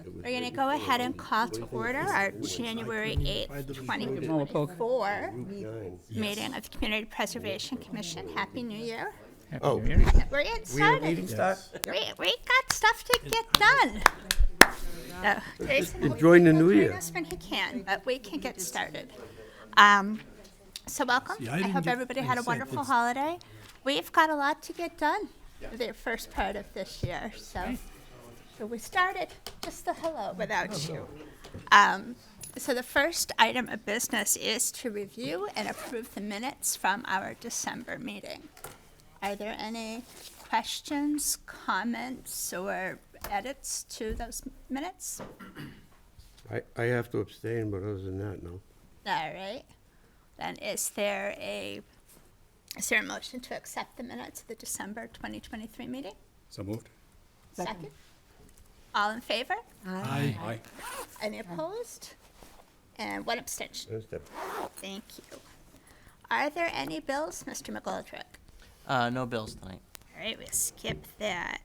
We're going to go ahead and call to order our January 8th, 2024 meeting of the Community Preservation Commission. Happy New Year. Oh, We're getting we started. meeting start? We got stuff to get done. So, Jason will Enjoying the new join year. us when he can, but we can get started. So welcome. See, I I didn't hope get- everybody like had I a said, wonderful it's- holiday. We've got a lot to get done the first part of this year, so we started just a hello without you. So the first item of business is to review and approve the minutes from our December meeting. Are there any questions, comments, or edits to those minutes? I have to abstain, but other than that, no. All right. Then is there a motion to accept the minutes of the December 2023 meeting? So moved. Second. All in favor? Aye. Any opposed? And one abstention. That's the- Thank you. Are there any bills, Mr. McGoldrick? No bills tonight. All right, we'll skip that.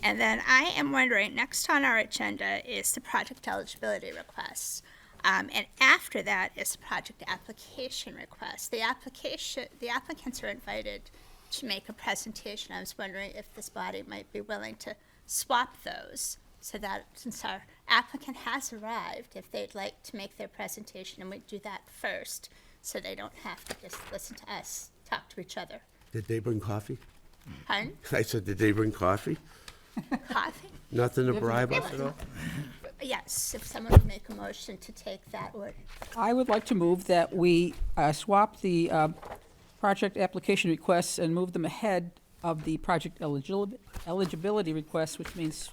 And then I am wondering, next on our agenda is the project eligibility requests. And after that is the project application request. The applicants are invited to make a presentation. I was wondering if this body might be willing to swap those so that since our applicant has arrived, if they'd like to make their presentation, and we do that first, so they don't have to just listen to us talk to each other. Did they bring coffee? Pardon? I said, did they bring coffee? Coffee? Nothing to bribe us at all? Yes, if someone would make a motion to take that order. I would like to move that we swap the project application requests and move them ahead of the project eligibility requests, which means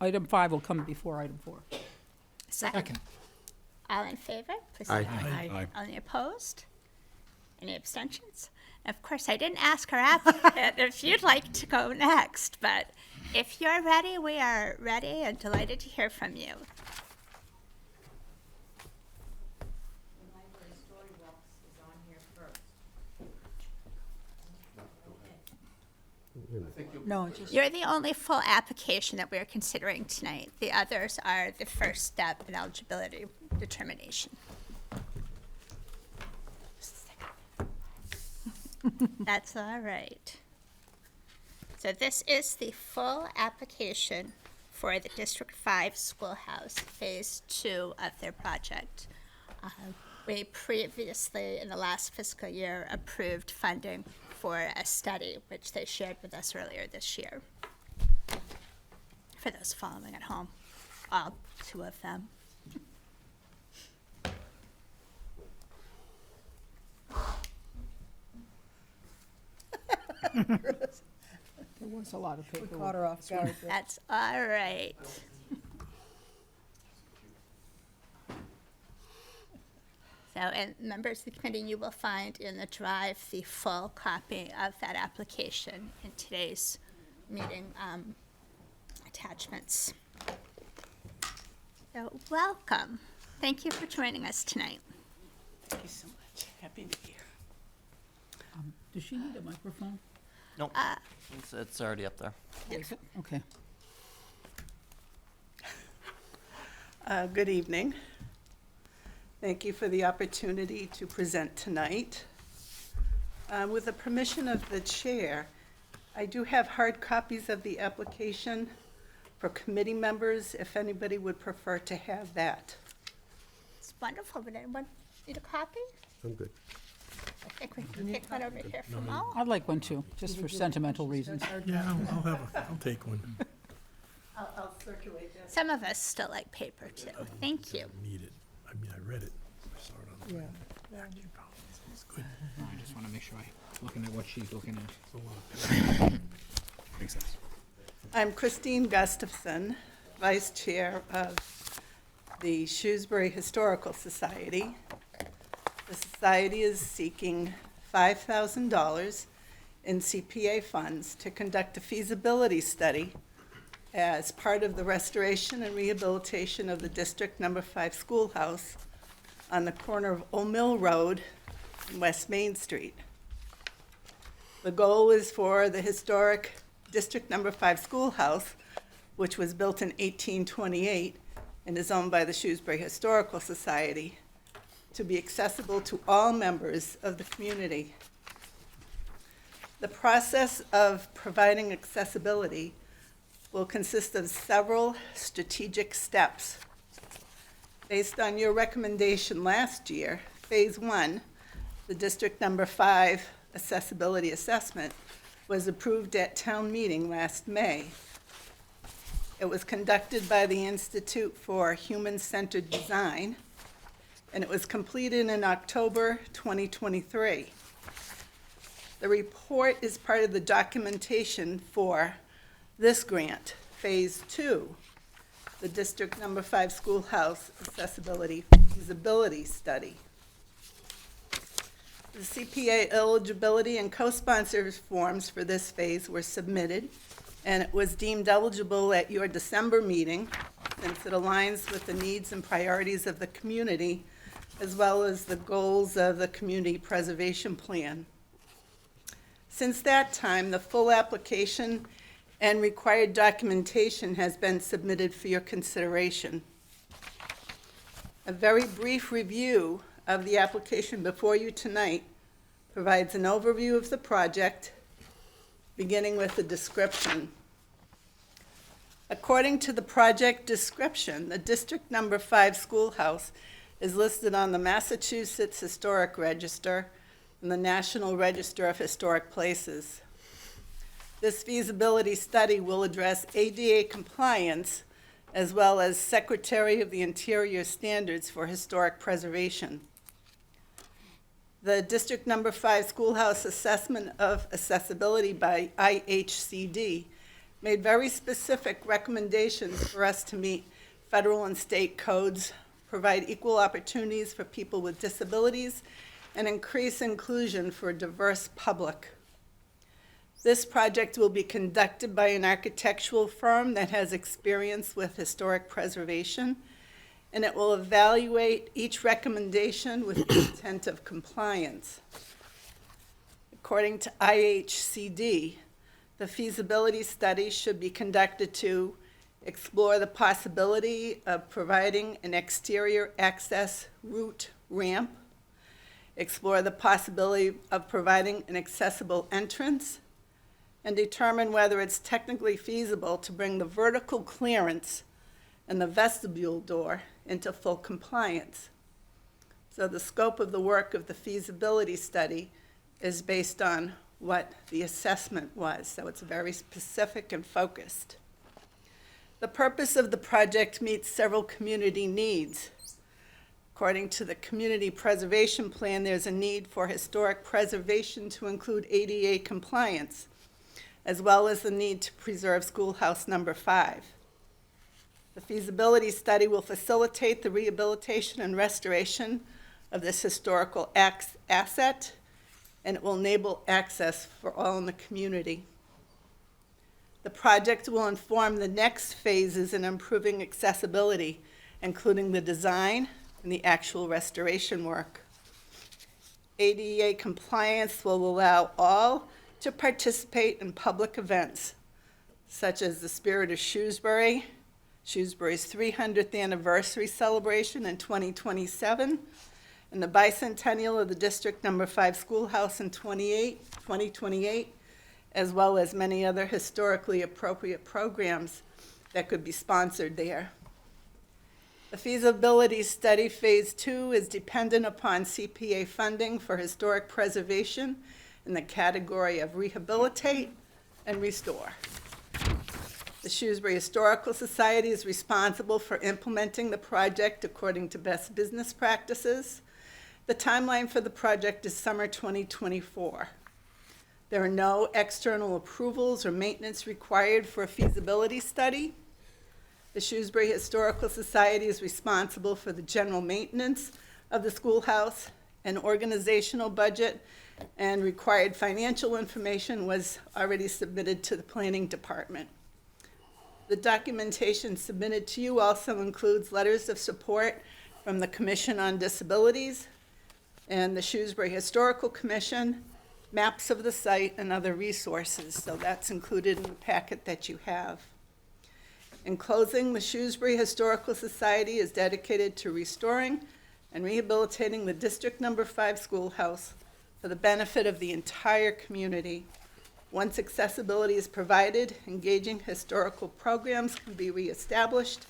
item 5 will come before item 4. Second. All in favor? Please say Aye. Aye. Any opposed? Any abstentions? Of course, I didn't ask our applicant if you'd like to go next, but if you're ready, we are ready and delighted to hear from you. Library Storybooks is on here first. No, just. You're the only full application that we're considering tonight. The others are the first step in eligibility determination. Just a second. That's all right. So this is the full application for the District 5 Schoolhouse, Phase 2 of their project. We previously, in the last fiscal year, approved funding for a study, which they shared with us earlier this year. For those following at home, all 2 of them. There was a lot of paperwork. Caught her off guard. That's all right. So, and members of the committee, you will find in the drive the full copy of that application in today's meeting attachments. So, welcome. Thank you for joining us tonight. Thank you so much. Happy New Year. Does she need a microphone? Nope. It's already up there. Is it? Okay. Good evening. Thank you for the opportunity to present tonight. With the permission of the chair, I do have hard copies of the application for committee members, if anybody would prefer to have that. It's wonderful. Would anyone need a copy? I'm good. I think we can take one over here from all. I'd like one too, just for sentimental reasons. Yeah, I'll take one. I'll circulate that. Some of us still like paper too. Thank you. Need it. I mean, I read it. I saw it on the plan. It's good. I just want to make sure I'm looking at what she's looking at. It's a lot of- Makes sense. I'm Christine Gustafson, Vice Chair of the Shrewsbury Historical Society. The society is seeking $5,000 in CPA funds to conduct a feasibility study as part of the restoration and rehabilitation of the District Number 5 Schoolhouse on the corner of Old Mill Road and West Main Street. The goal is for the historic District Number 5 Schoolhouse which was built in 1828 and is owned by the Shrewsbury Historical Society, to be accessible to all members of the community. The process of providing accessibility will consist of several strategic steps. Based on your recommendation last year, Phase 1, the District Number 5 Accessibility Assessment, was approved at town meeting last May. It was conducted by the Institute for Human-Centered Design, and it was completed in October 2023. The report is part of the documentation for this grant, Phase 2, the District Number 5 Schoolhouse Accessibility Feasibility Study. The CPA eligibility and co-sponsor forms for this phase were submitted, and it was deemed eligible at your December meeting, since it aligns with the needs and priorities of the community, as well as the goals of the community preservation plan. Since that time, the full application and required documentation has been submitted for your consideration. A very brief review of the application before you tonight provides an overview of the project, beginning with the description. According to the project description, the District Number 5 Schoolhouse is listed on the Massachusetts Historic Register and the National Register of Historic Places. This feasibility study will address ADA compliance as well as Secretary of the Interior standards for historic preservation. The District Number 5 Schoolhouse Assessment of Accessibility by IHCD made very specific recommendations for us to meet federal and state codes, provide equal opportunities for people with disabilities, and increase inclusion for a diverse public. This project will be conducted by an architectural firm that has experience with historic preservation, and it will evaluate each recommendation with the intent of compliance. According to IHCD, the feasibility study should be conducted to explore the possibility of providing an exterior access route ramp, explore the possibility of providing an accessible entrance, and determine whether it's technically feasible to bring the vertical clearance and the vestibule door into full compliance. So the scope of the work of the feasibility study is based on what the assessment was, so it's very specific and focused. The purpose of the project meets several community needs. According to the Community Preservation Plan, there's a need for historic preservation to include ADA compliance, as well as the need to preserve Schoolhouse Number 5. The feasibility study will facilitate the rehabilitation and restoration of this historical asset, and it will enable access for all in the community. The project will inform the next phases in improving accessibility, including the design and the actual restoration work. ADA compliance will allow all to participate in public events, such as the Spirit of Shrewsbury, Shrewsbury's 300th anniversary celebration in 2027, and the bicentennial of the District Number 5 Schoolhouse in 2028, as well as many other historically appropriate programs that could be sponsored there. The feasibility study Phase 2 is dependent upon CPA funding for historic preservation in the category of rehabilitate and restore. The Shrewsbury Historical Society is responsible for implementing the project according to best business practices. The timeline for the project is summer 2024. There are no external approvals or maintenance required for a feasibility study. The Shrewsbury Historical Society is responsible for the general maintenance of the schoolhouse, and organizational budget and required financial information was already submitted to the planning department. The documentation submitted to you also includes letters of support from the Commission on Disabilities and the Shrewsbury Historical Commission, maps of the site, and other resources. So that's included in the packet that you have. In closing, the Shrewsbury Historical Society is dedicated to restoring and rehabilitating the District Number 5 schoolhouse for the benefit of the entire community. Once accessibility is provided, engaging historical programs can be reestablished.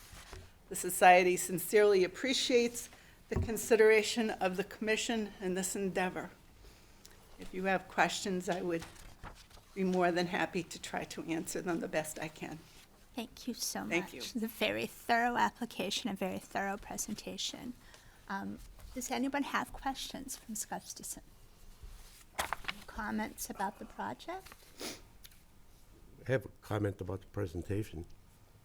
The Society sincerely appreciates the consideration of the Commission in this endeavor. If you have questions, I would be more than happy to try to answer them the best I can. Thank you so much. Thank you. The very thorough application and very thorough presentation. Does anyone have questions for Ms. Gustafson? Comments about the project? I have a comment about the presentation.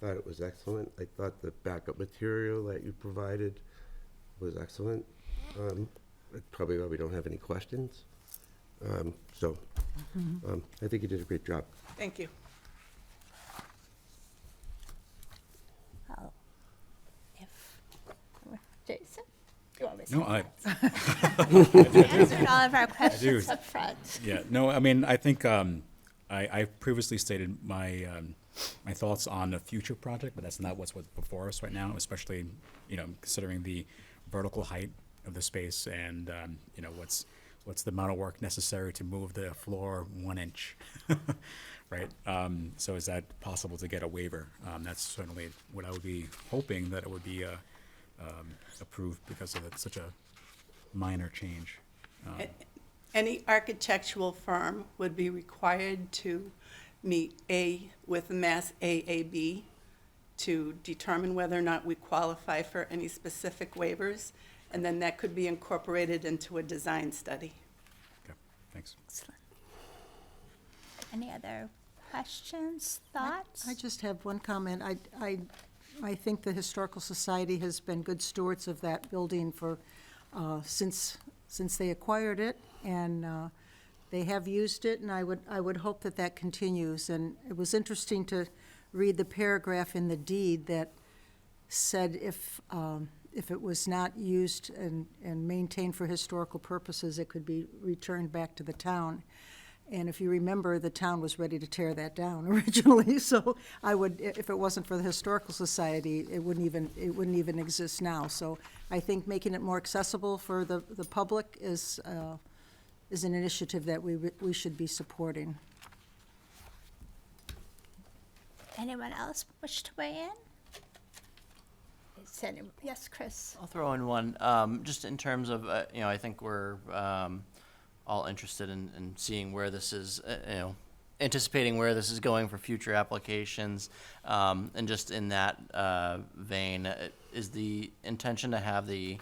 I thought it was excellent. I thought the backup material that you provided was excellent. Probably why we don't have any questions. I think you did a great job. Thank you. Well, if, Jason? You want me to No, say answered all of our questions do. up front. Yeah, no, I mean, I think I previously stated my my thoughts on a future project, but that's not what's before us right now, especially, considering the vertical height of the space and, what's the amount of work necessary to move the floor 1 inch, right? So is that possible to get a waiver? That's certainly what I would be hoping, that it would be approved because of such a minor change. Any architectural firm would be required to meet with Mass AAB to determine whether or not we qualify for any specific waivers, and then that could be incorporated into a design study. Okay, thanks. Excellent. Any other questions, thoughts? I just have one comment. I think the Historical Society has been good stewards of that building for, since they acquired it, and they have used it, and I would hope that that continues. And it was interesting to read the paragraph in the deed that said if it was not used and maintained for historical purposes, it could be returned back to the town. And if you remember, the town was ready to tear that down originally, so I would, if it wasn't for the Historical Society, it wouldn't even exist now. So I think making it more accessible for the public is an initiative that we should be supporting. Anyone else wish to weigh in? Yes, Chris? I'll throw in one, just in terms of, I think we're all interested in seeing where this is, anticipating where this is going for future applications. And just in that vein, is the intention to have the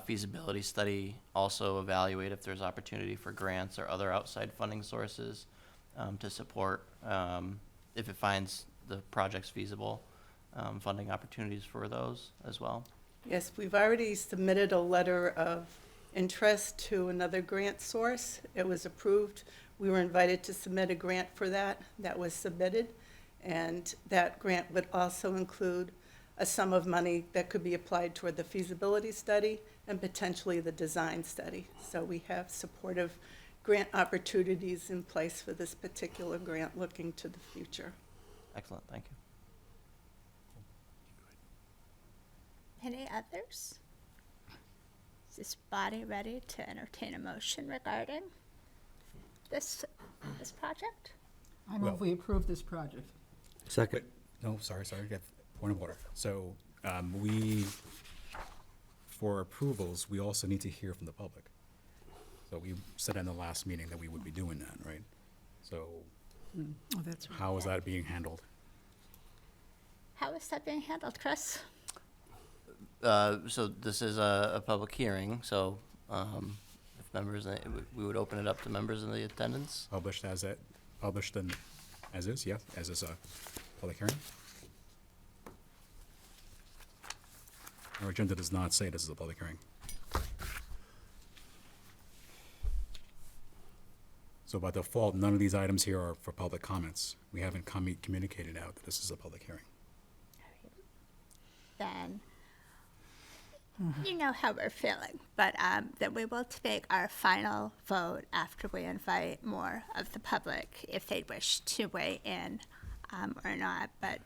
feasibility study also evaluate if there's opportunity for grants or other outside funding sources to support, if it finds the project's feasible, funding opportunities for those as well? Yes, we've already submitted a letter of interest to another grant source. It was approved. We were invited to submit a grant for that. That was submitted. And that grant would also include a sum of money that could be applied toward the feasibility study and potentially the design study. So we have supportive grant opportunities in place for this particular grant looking to the future. Excellent, thank you. Any others? Is this body ready to entertain a motion regarding this project? I move we approve this project. Second. No, sorry, get point of order. So, for approvals, we also need to hear from the public. So we said in the last meeting that we would be doing that, right? So Oh, that's right. how is that being handled? How is that being handled, Chris? So this is a public hearing, so if members, we would open it up to members in the attendance. Published as is, yeah, as is a public hearing? Our agenda does not say this is a public hearing. So by default, none of these items here are for public comments. We haven't communicated out that this is a public hearing. Then you know how we're feeling, but then we will take our final vote after we invite more of the public if they wish to weigh in or not. But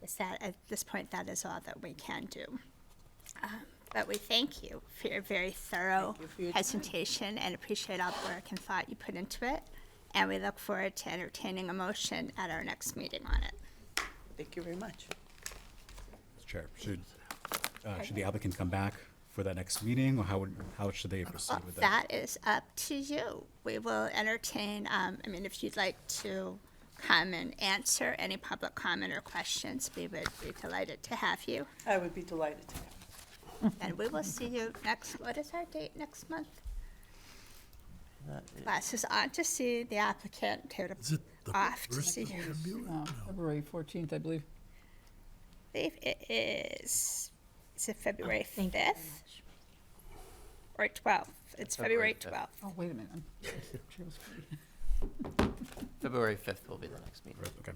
is that at this point, that is all that we can do. But we thank you for your very thorough Thank you for your time. presentation and appreciate all the work and thought you put into it. And we look forward to entertaining a motion at our next meeting on it. Thank you very much. Mr. Chair, should the applicant come back for that next meeting, or how should they proceed with that? That is up to you. We will entertain, if you'd like to come and answer any public comment or questions, we would be delighted to have you. I would be delighted to. And we will see you what is our date next month? That is- Les is on to see the applicant, here Is it the off to first see of you. February? February 14th, I believe. I believe it is it February 5th? Or 12th? It's February February 12th. Oh, wait a minute. February 5th will be the next meeting. Okay.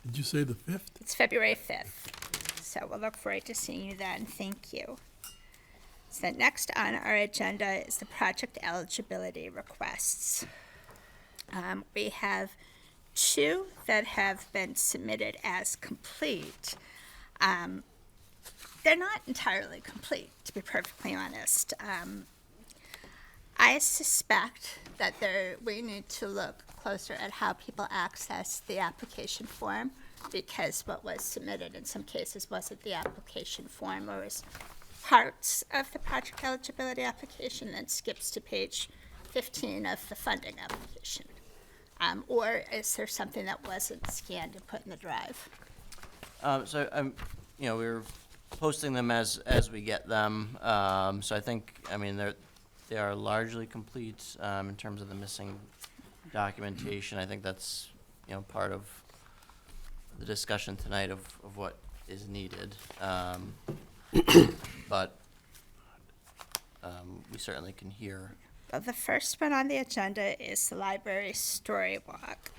Did you say the 5th? It's February 5th. So we'll look forward to seeing you then. Thank you. So next on our agenda is the project eligibility requests. We have two that have been submitted as complete. They're not entirely complete, to be perfectly honest. I suspect that we need to look closer at how people access the application form, because what was submitted in some cases wasn't the application form, or was parts of the project eligibility application, then skips to page 15 of the funding application. Or is there something that wasn't scanned and put in the drive? We're posting them as we get them. So I think, they are largely complete, in terms of the missing documentation. I think that's, part of the discussion tonight of what is needed. But, we certainly can hear. Well, the first one on the agenda is the library story walk.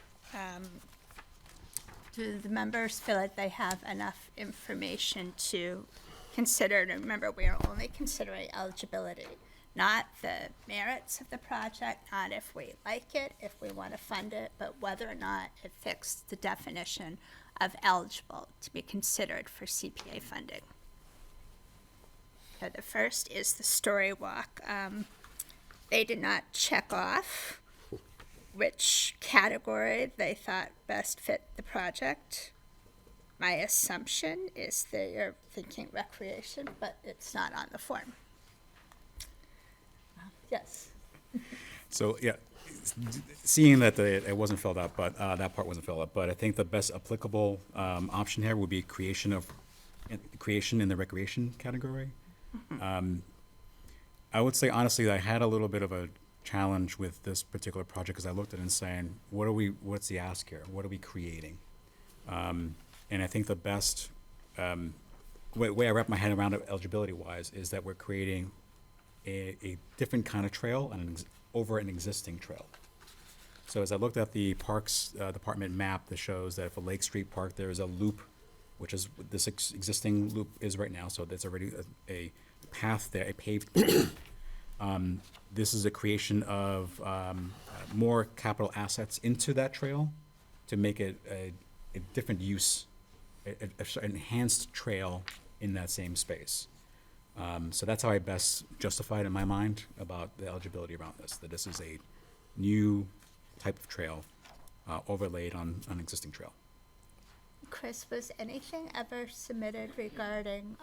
Do the members feel like they have enough information to consider? And remember, we are only considering eligibility, not the merits of the project, not if we like it, if we want to fund it, but whether or not it fits the definition of eligible to be considered for CPA funding. So the first is the story walk. They did not check off which category they thought best fit the project. My assumption is they are thinking recreation, but it's not on the form. Yes. So, yeah, seeing that it wasn't filled out, but that part wasn't filled out, but I think the best applicable option here would be creation in the recreation category. I would say honestly, that I had a little bit of a challenge with this particular project because I looked at it and saying, what's the ask here? What are we creating? And I think the best way I wrap my head around it eligibility-wise is that we're creating a different kind of trail over an existing trail. So as I looked at the Parks Department map that shows that for Lake Street Park, there is a loop, which is what this existing loop is right now. So there's already a path there, a paved path. This is a creation of more capital assets into that trail to make it a different use, an enhanced trail in that same space. So that's how I best justify it in my mind about the eligibility around this, that this is a new type of trail overlaid on an existing trail. Chris, was anything ever submitted regarding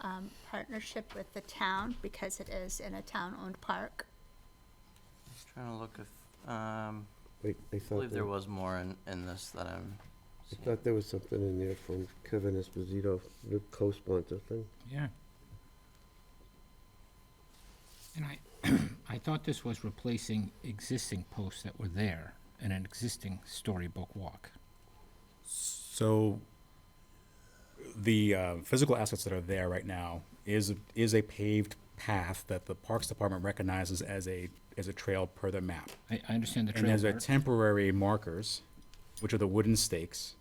partnership with the town, because it is in a town-owned park? Just trying to look if, Wait, I I thought believe there there, was more in this that I'm I seeing. thought there was something in there from Kevin Esposito, the co-sponsor thing. Yeah. And I thought this was replacing existing posts that were there in an existing storybook walk. So the physical assets that are there right now is a paved path that the Parks Department recognizes as a trail per the map. I understand the And trail there's a part. temporary markers, which are the wooden stakes,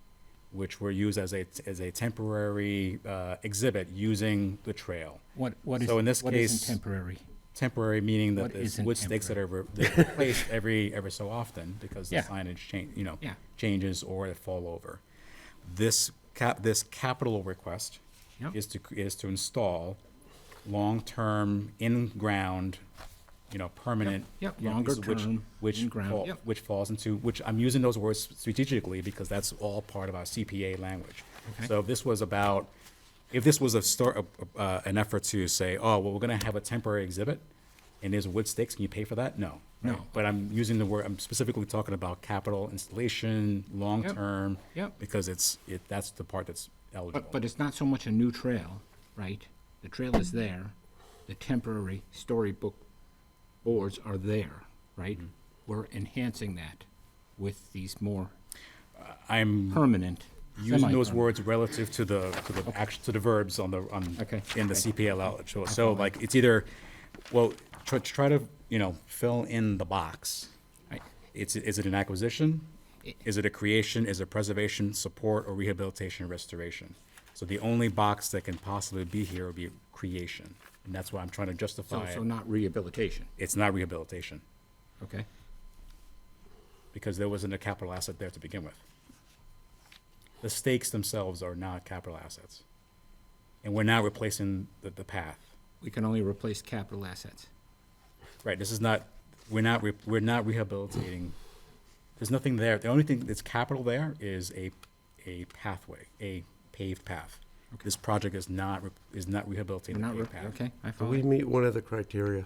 which were used as a temporary exhibit using the trail. What is, so in this what isn't case- temporary? Temporary meaning that What there's isn't wood stakes that are they're replaced every so often because the Yeah. signage Yeah. changes or they fall over. This this capital request Yep. is to install long-term, in-ground, permanent. Yep, you know, longer pieces term, in-ground, yep. which falls into, which I'm using those words strategically because that's all part of our CPA language. Okay. So if this was an effort to say, oh, well, we're gonna have a temporary exhibit and there's wood stakes, can you pay for that? No. No. Right? But I'm using the word, I'm specifically talking about capital installation, long-term. Yep. Because that's the part that's eligible. But it's not so much a new trail, right? The trail is there, the temporary storybook boards are there, right? We're enhancing that with these more I'm permanent. using those semi-permanent. words relative to the action, to the verbs in the Okay. CPA language. So like, it's either, well, try to, fill in the box. Right. Is it an acquisition? Is it a creation? Is it preservation, support, or rehabilitation, restoration? So the only box that can possibly be here would be creation. And that's why I'm trying to So, justify so it. not rehabilitation, It's not rehabilitation, okay? because there wasn't a capital asset there to begin with. The stakes themselves are not capital assets. And we're now replacing the path. We can only replace capital assets. Right, this is not, we're not rehabilitating, there's nothing there. The only thing that's capital there is a pathway, a paved path. This project is not rehabilitating We're the not, paved path. okay, I Do follow. we meet one of the criteria?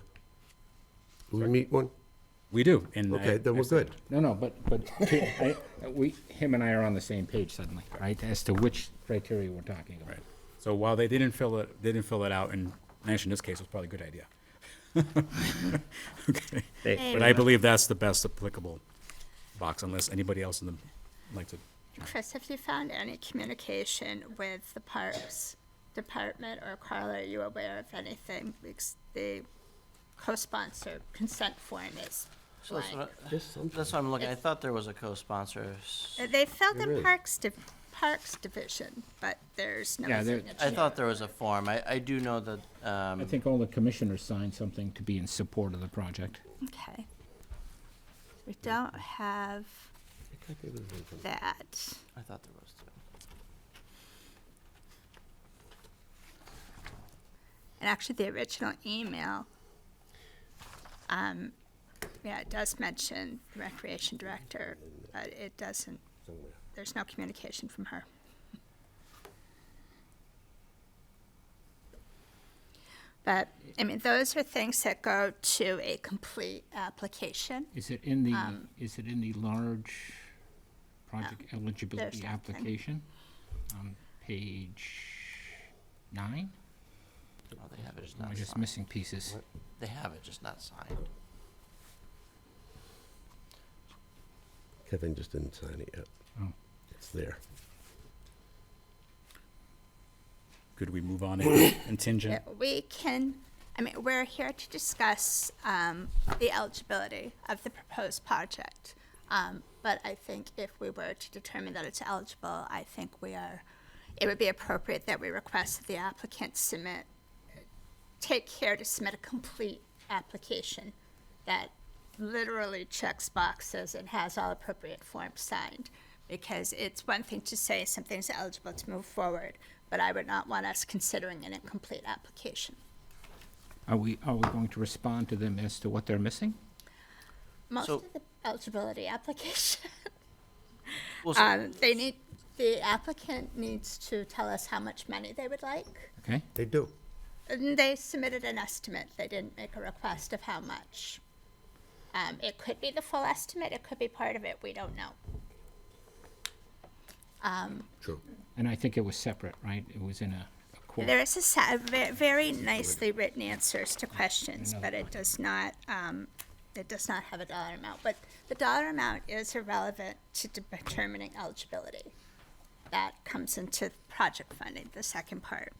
Do we meet one? We do, and Okay, then we're good. No, but him and I are on the same page suddenly, right? As to which criteria we're talking about. Right. So while they didn't fill it out, and actually in this case, it was probably a good idea. Okay, They- but I believe that's the best applicable box, unless anybody else in the, like to. Chris, have you found any communication with the Parks Department, or Carla, are you aware of anything? Because the co-sponsor consent form is So that's blank. that's what I'm looking, I thought there was a co-sponsor. They filled There in is. Parks Division, but there's no Yeah, there- signature. I thought there was a form. I do know that, I think all the commissioners signed something to be in support of the project. Okay. We don't have that. I thought there was too. And actually, the original email, yeah, it does mention the recreation director, but it doesn't, there's no communication from her. But, I mean, those are things that go to a complete application. Is it in the large project eligibility there's nothing. application? On page 9? Oh, they have it just Am I not just signed. missing pieces? They have it just not signed. Kevin just didn't sign it yet. Oh. It's there. Could we move on and contingent? Yeah, we can, I mean, we're here to discuss the eligibility of the proposed project. But I think if we were to determine that it's eligible, I think it would be appropriate that we request that the applicant take care to submit a complete application that literally checks boxes and has all appropriate forms signed. Because it's one thing to say something's eligible to move forward, but I would not want us considering an incomplete application. Are we going to respond to them as to what they're missing? Most So- of the eligibility application, Well, so- the applicant needs to tell us how much money they would like. Okay, They do. And they submitted an estimate. They didn't make a request of how much. It could be the full estimate. It could be part of it. We don't know. True. and I think it was separate, right? It was in a quote. There is very nicely written answers to questions, but it does not have a dollar amount. But the dollar amount is irrelevant to determining eligibility. That comes into project funding, the second part.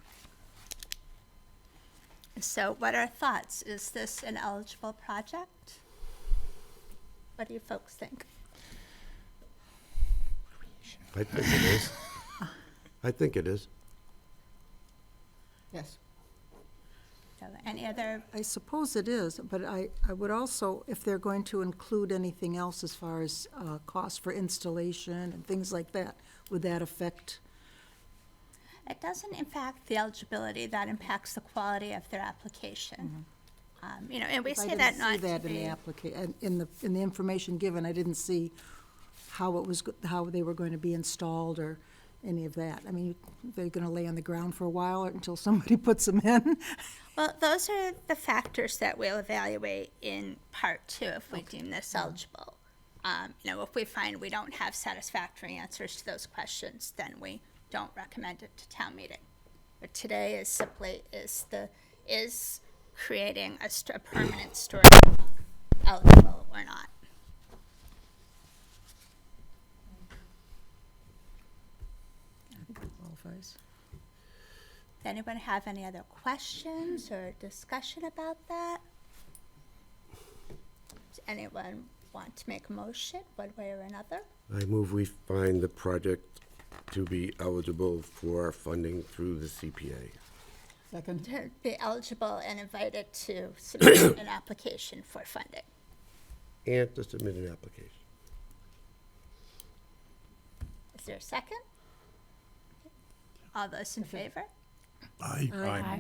So what are thoughts? Is this an eligible project? What do you folks think? I think it is. I think it is. Yes. So any other, I suppose it is, but I would also, if they're going to include anything else as far as cost for installation and things like that, would that affect It doesn't impact the eligibility, that impacts the quality of their application. You know, and we say that not I to didn't see that in be. the in the information given, I didn't see how it was, how they were going to be installed or any of that. I mean, they're gonna lay on the ground for a while until somebody puts them in? Well, those are the factors that we'll evaluate in part two if we deem this eligible. You know, if we find we don't have satisfactory answers to those questions, then we don't recommend it to town meeting. But today is simply, is creating a permanent storage eligible or not? I think it qualifies. Does anyone have any other questions or discussion about that? Does anyone want to make a motion one way or another? I move we find the project to be eligible for funding through the CPA. Second? To be eligible and invited to submit an application for funding. And to submit an application. Is there a second? All those in favor? Aye.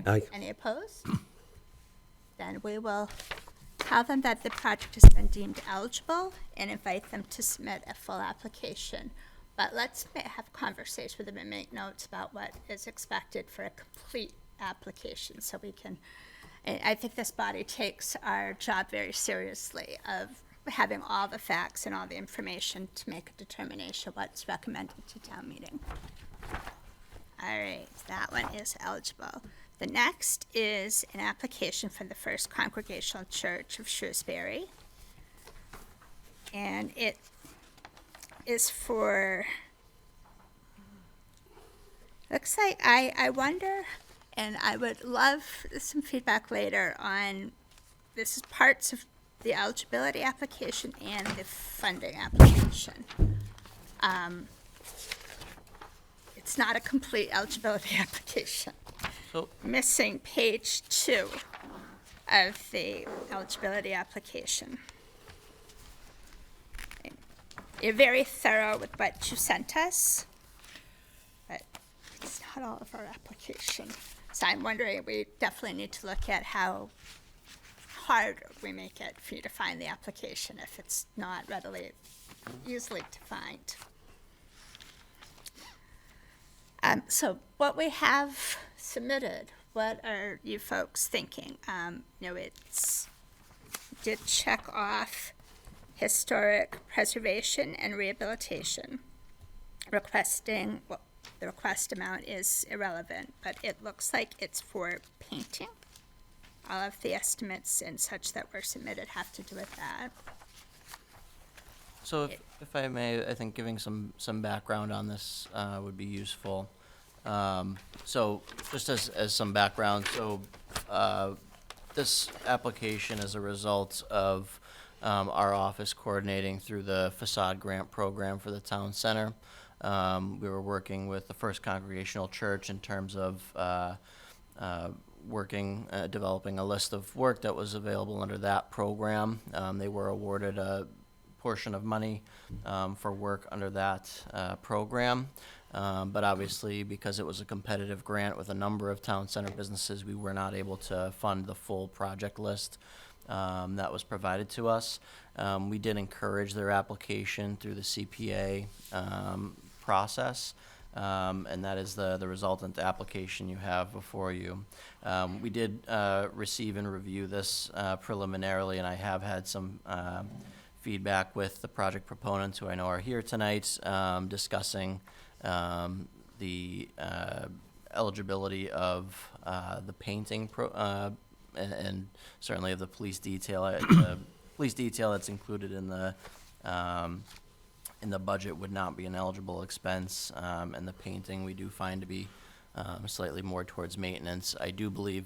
Aye. Any opposed? Then we will tell them that the project has been deemed eligible and invite them to submit a full application. But let's have conversations with them and make notes about what is expected for a complete application, so we can, I think this body takes our job very seriously of having all the facts and all the information to make a determination what's recommended to town meeting. All right, that one is eligible. The next is an application for the First Congregational Church of Shrewsbury. And it is for, looks like, I wonder, and I would love some feedback later on, this is parts of the eligibility application and the funding application. It's not a complete eligibility application. So, Missing page 2 of the eligibility application. You're very thorough with what you sent us, but it's not all of our application. So I'm wondering, we definitely need to look at how hard we make it for you to find the application if it's not readily, easily to find. So what we have submitted, what are you folks thinking? You know, did check off historic preservation and rehabilitation. Requesting, well, the request amount is irrelevant, but it looks like it's for painting. All of the estimates and such that were submitted have to do with that. so if I may, I think giving some background on this would be useful. So just as some background, so this application is a result of our office coordinating through the facade grant program for the town center. We were working with the First Congregational Church in terms of developing a list of work that was available under that program. They were awarded a portion of money for work under that program. But obviously, because it was a competitive grant with a number of town center businesses, we were not able to fund the full project list that was provided to us. We did encourage their application through the CPA process, and that is the resultant application you have before you. We did receive and review this preliminarily, and I have had some feedback with the project proponents who I know are here tonight, discussing the eligibility of the painting and certainly of the police detail. The police detail that's included in the budget would not be an eligible expense, and the painting we do find to be slightly more towards maintenance. I do believe,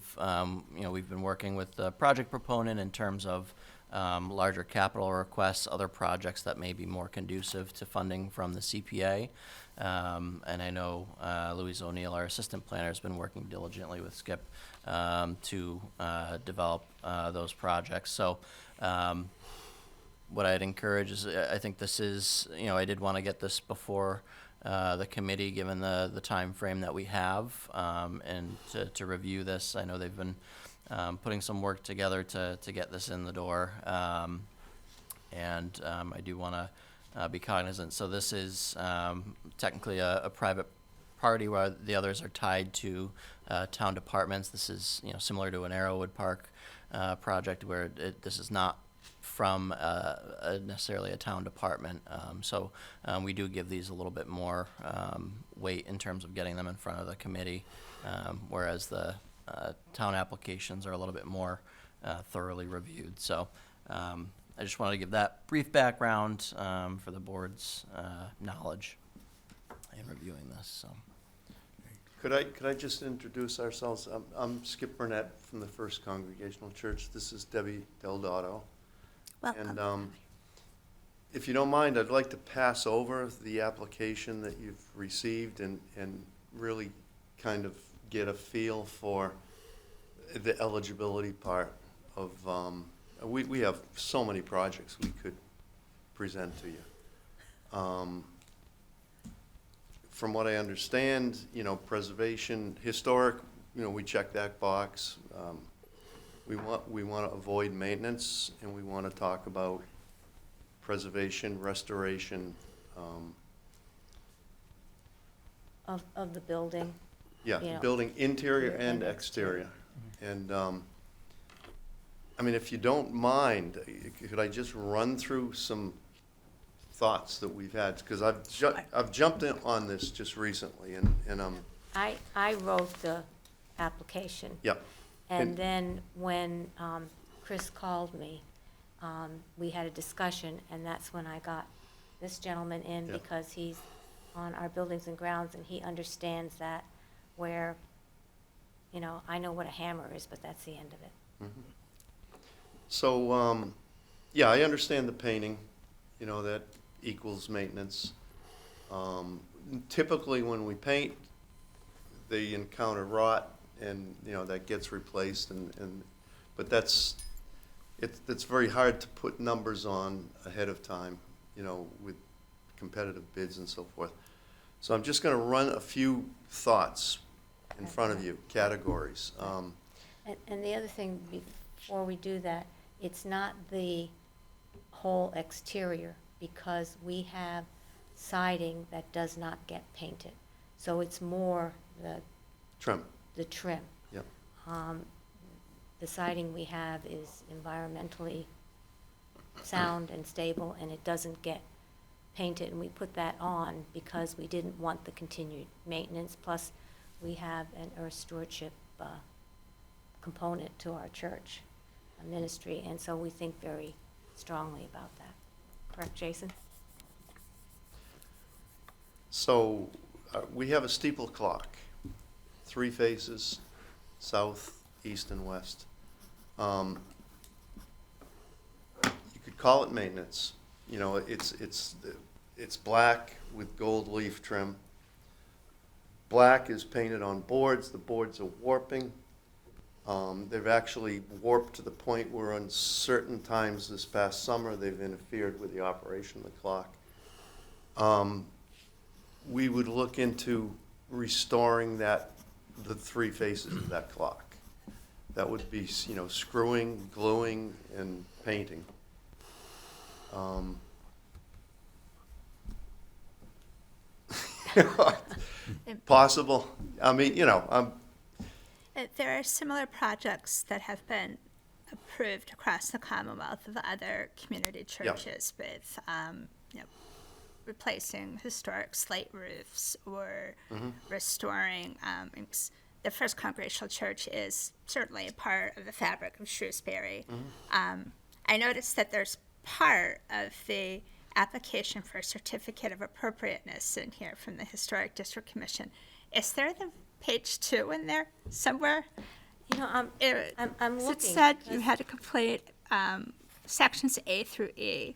we've been working with the project proponent in terms of larger capital requests, other projects that may be more conducive to funding from the CPA. And I know Louise O'Neill, our assistant planner, has been working diligently with Skip to develop those projects. So what I'd encourage is, I think this is, I did want to get this before the committee, given the time frame that we have, and to review this. I know they've been putting some work together to get this in the door. And I do want to be cognizant. So this is technically a private party, where the others are tied to town departments. This is, similar to an Arrowwood Park project, where this is not from necessarily a town department. So we do give these a little bit more weight in terms of getting them in front of the committee, whereas the town applications are a little bit more thoroughly reviewed. So I just wanted to give that brief background for the board's knowledge in reviewing this. So. Could I just introduce ourselves? I'm Skip Burnett from the First Congregational Church. This is Debbie Deldato. Welcome. And if you don't mind, I'd like to pass over the application that you've received and really kind of get a feel for the eligibility part of, we have so many projects we could present to you. From what I understand, preservation, historic, we check that box. We want to avoid maintenance, and we want to talk about preservation, restoration. Of the building. Yeah, building interior and exterior. And, if you don't mind, could I just run through some thoughts that we've had? Because I've jumped in on this just recently, and I wrote the application. Yep. And then when Chris called me, we had a discussion, and that's when I got this gentleman in, Yep. because he's on our buildings and grounds, and he understands that, where, I know what a hammer is, but that's the end of it. Mm-hmm. So, yeah, I understand the painting, that equals maintenance. Typically, when we paint, they encounter rot, and, that gets replaced, but it's very hard to put numbers on ahead of time, with competitive bids and so forth. So I'm just going to run a few thoughts in front of you, categories. And the other thing, before we do that, it's not the whole exterior, because we have siding that does not get painted. So it's more Trim. the trim. Yep. The siding we have is environmentally sound and stable, and it doesn't get painted. And we put that on because we didn't want the continued maintenance. Plus, we have an earth stewardship component to our church ministry, and so we think very strongly about that. Correct, Jason? So we have a steeple clock, 3 faces, south, east, and west. You could call it maintenance. It's black with gold leaf trim. Black is painted on boards. The boards are warping. They've actually warped to the point where on certain times this past summer, they've interfered with the operation of the clock. We would look into restoring the 3 faces of that clock. That would be, screwing, gluing, and painting. Possible. There are similar projects that have been approved across the Commonwealth of other community churches with, replacing historic slate roofs or restoring. The First Congregational Church is certainly a part of the fabric of Shrewsbury. I noticed that there's part of the application for a certificate of appropriateness in here from the Historic District Commission. Is there the page 2 in there somewhere? I'm looking. It said you had to complete sections A through E,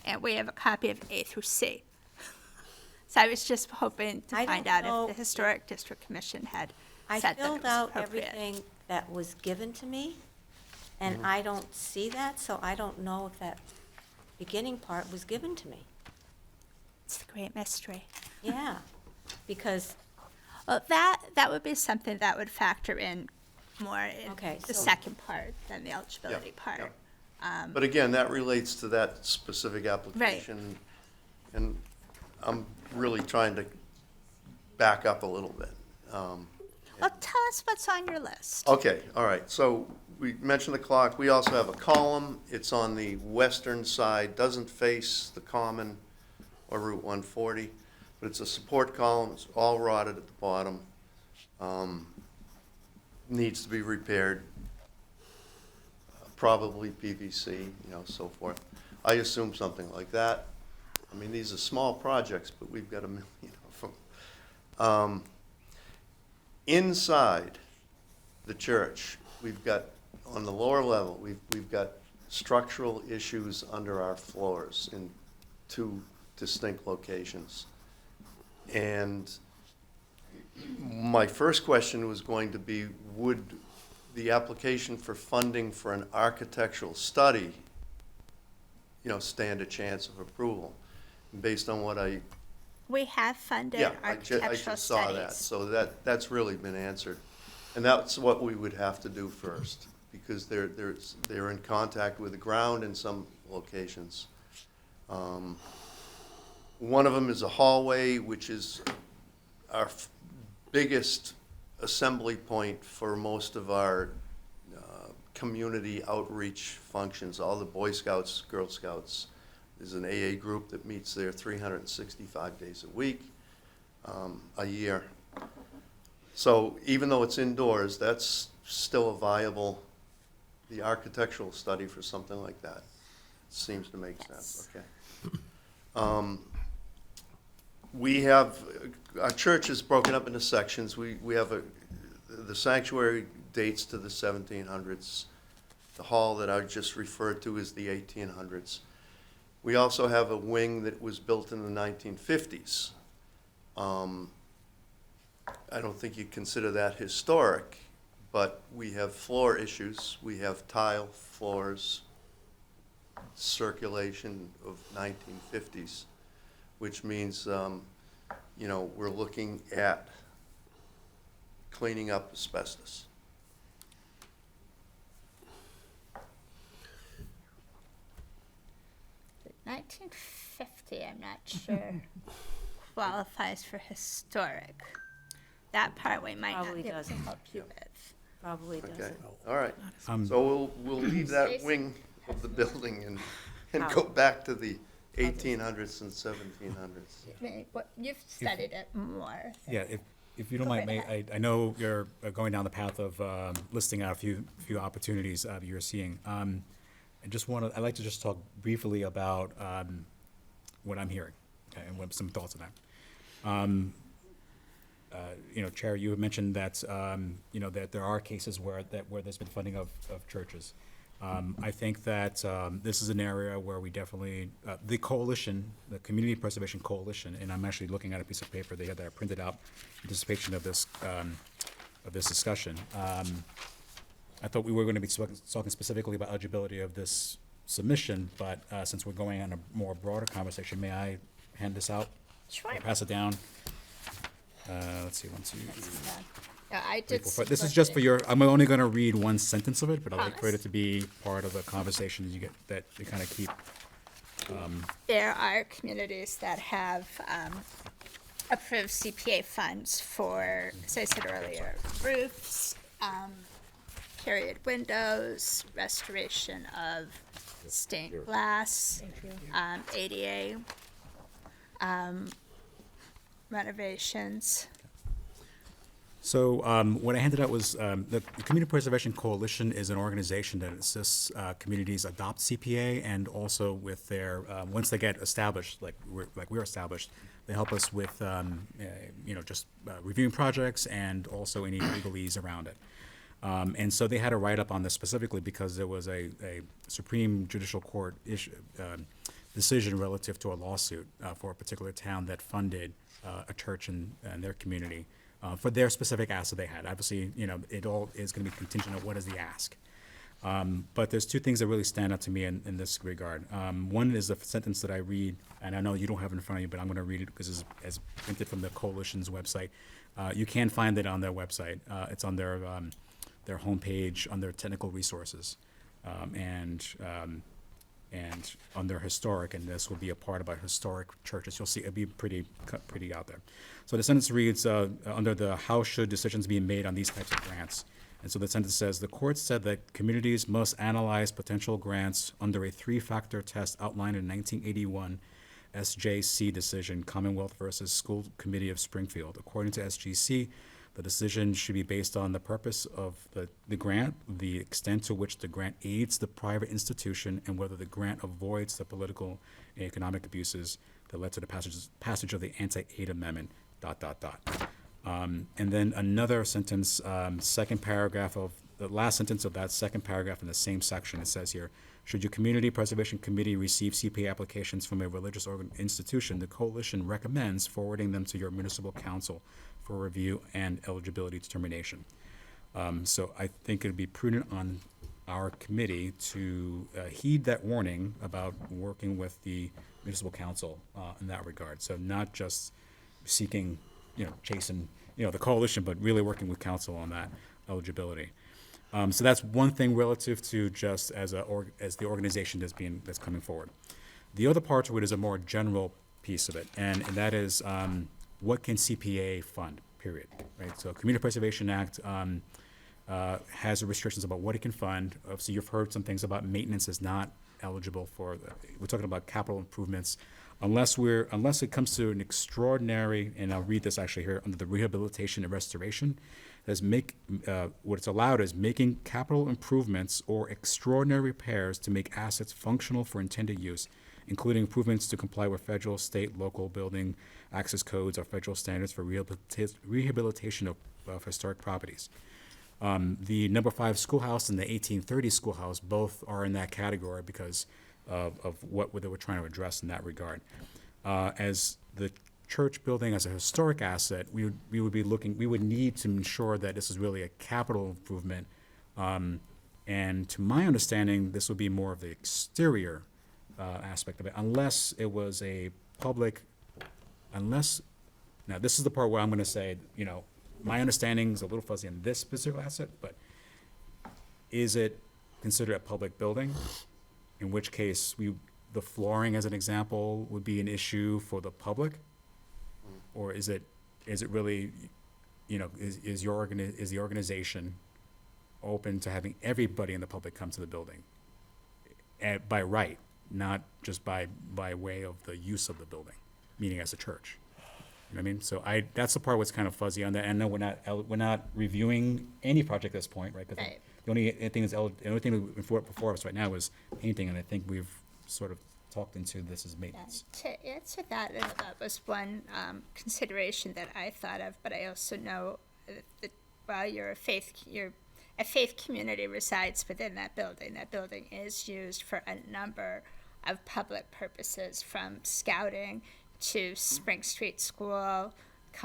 and we have a copy of A through C. So I was just hoping to I find don't out know if the Historic District Commission had I said that it filled was out appropriate. everything that was given to me, and I don't see that, so I don't know if that beginning part was given to me. It's the great mystery. Yeah, because, Well, that would be something that would factor in more in Okay, the so- second part than the eligibility part. But again, that relates to that specific application. And I'm really trying to back up a little bit. Well, tell us what's on your list. Okay, all right, so we mentioned the clock, we also have a column, it's on the western side, doesn't face the Common or Route 140, but it's a support column, it's all rotted at the bottom, needs to be repaired, probably PVC, so forth. I assume something like that. I mean, these are small projects, but we've got a million of them. Inside the church, we've got, on the lower level, we've got structural issues under our floors in 2 distinct locations. And my first question was going to be, would the application for funding for an architectural study, stand a chance of approval? Based on what We have funded yeah, I architectural just saw that, studies. so that's really been answered. And that's what we would have to do first, because they're in contact with the ground in some locations. One of them is a hallway, which is our biggest assembly point for most of our community outreach functions, all the Boy Scouts, Girl Scouts. There's an AA group that meets there 365 days a week, a year. So even though it's indoors, that's still a viable, the architectural study for something like that seems to make sense, okay. We have, our church is broken up into sections. We have the sanctuary dates to the 1700s. The hall that I just referred to is the 1800s. We also have a wing that was built in the 1950s. I don't think you'd consider that historic, but we have floor issues. We have tile floors, circulation of 1950s, which means, we're looking at cleaning up asbestos. The 1950, I'm not sure, qualifies for historic. That part we might not Probably be able to doesn't. help you with. probably Okay, doesn't. all right. So we'll leave that wing of the building and go back to the 1800s and 1700s. I mean, you've studied it more. Yeah, if you don't Go mind, right ahead. I know you're going down the path of listing out a few opportunities you're seeing. I'd like to just talk briefly about what I'm hearing, okay, and what some thoughts on that. Chair, you had mentioned that that there are cases where there's been funding of churches. I think that this is an area where we definitely, the coalition, the Community Preservation Coalition, and I'm actually looking at a piece of paper they had that printed out in anticipation of this discussion. I thought we were going to be talking specifically about eligibility of this submission, but since we're going on a more broader conversation, may I hand this out? Sure. Or pass it down? Let's see, 1, 2, Yeah, I 3, did. 4, 5. This is split just for it. your, I'm only going to read one sentence of it, but I'd like for it Promise. to be part of the conversation that you kind of keep. There are communities that have approved CPA funds for, as I said earlier, roofs, period windows, restoration of stained glass, ADA, renovations. So what I handed out was the Community Preservation Coalition is an organization that assists communities adopt CPA, and also with their once they get established, like we're established, they help us with just reviewing projects and also any legalese around it. And so they had a write-up on this specifically because there was a Supreme Judicial Court decision relative to a lawsuit for a particular town that funded a church in their community. For their specific ask that they had. Obviously, it all is going to be contingent on what is the ask. But there's two things that really stand out to me in this regard. One is the sentence that I read, and I know you don't have it in front of you, but I'm going to read it because it's as printed from the coalition's website. You can find it on their website. It's on their homepage, on their technical resources, and on their historic, and this will be a part about historic churches. You'll see it'll be pretty out there. So the sentence reads, under the how should decisions be made on these types of grants. And so the sentence says, the court said that communities must analyze potential grants under a 3-factor test outlined in 1981 SJC decision, Commonwealth versus School Committee of Springfield. According to SGC, the decision should be based on the purpose of the grant, the extent to which the grant aids the private institution, and whether the grant avoids the political and economic abuses that led to the passage of the Anti-Aid Amendment, ... And then another sentence, second paragraph of, the last sentence of that second paragraph in the same section, it says here, should your Community Preservation Committee receive CPA applications from a religious institution, the coalition recommends forwarding them to your municipal council for review and eligibility determination. So I think it'd be prudent on our committee to heed that warning about working with the municipal council in that regard. So not just seeking, chasing, the coalition, but really working with council on that eligibility. So that's one thing relative to just as the organization that's coming forward. The other part to it is a more general piece of it, and that is what can CPA fund, period, right? So Community Preservation Act has restrictions about what it can fund. Obviously, you've heard some things about maintenance is not eligible for, we're talking about capital improvements, unless it comes to an extraordinary, and I'll read this actually here, under the rehabilitation and restoration, what it's allowed is making capital improvements or extraordinary repairs to make assets functional for intended use, including improvements to comply with federal, state, local building access codes or federal standards for rehabilitation of historic properties. The number 5 schoolhouse and the 1830 schoolhouse both are in that category because of what they were trying to address in that regard. As the church building as a historic asset, we would need to ensure that this is really a capital improvement. And to my understanding, this would be more of the exterior aspect of it, unless it was a public, now this is the part where I'm gonna say, my understanding is a little fuzzy on this specific asset, but is it considered a public building? In which case, the flooring, as an example, would be an issue for the public? Or is it really, is the organization open to having everybody in the public come to the building? By right, not just by way of the use of the building, meaning as a church. You know what I mean? So that's the part what's kind of fuzzy on that. And no, we're not reviewing any project at this point, right? 'Cause Right. the only thing before us right now is painting, and I think we've sort of talked into this as maintenance. To answer that, and that was one consideration that I thought of, but I also know that while a faith community resides within that building is used for a number of public purposes, from scouting to Spring Street School,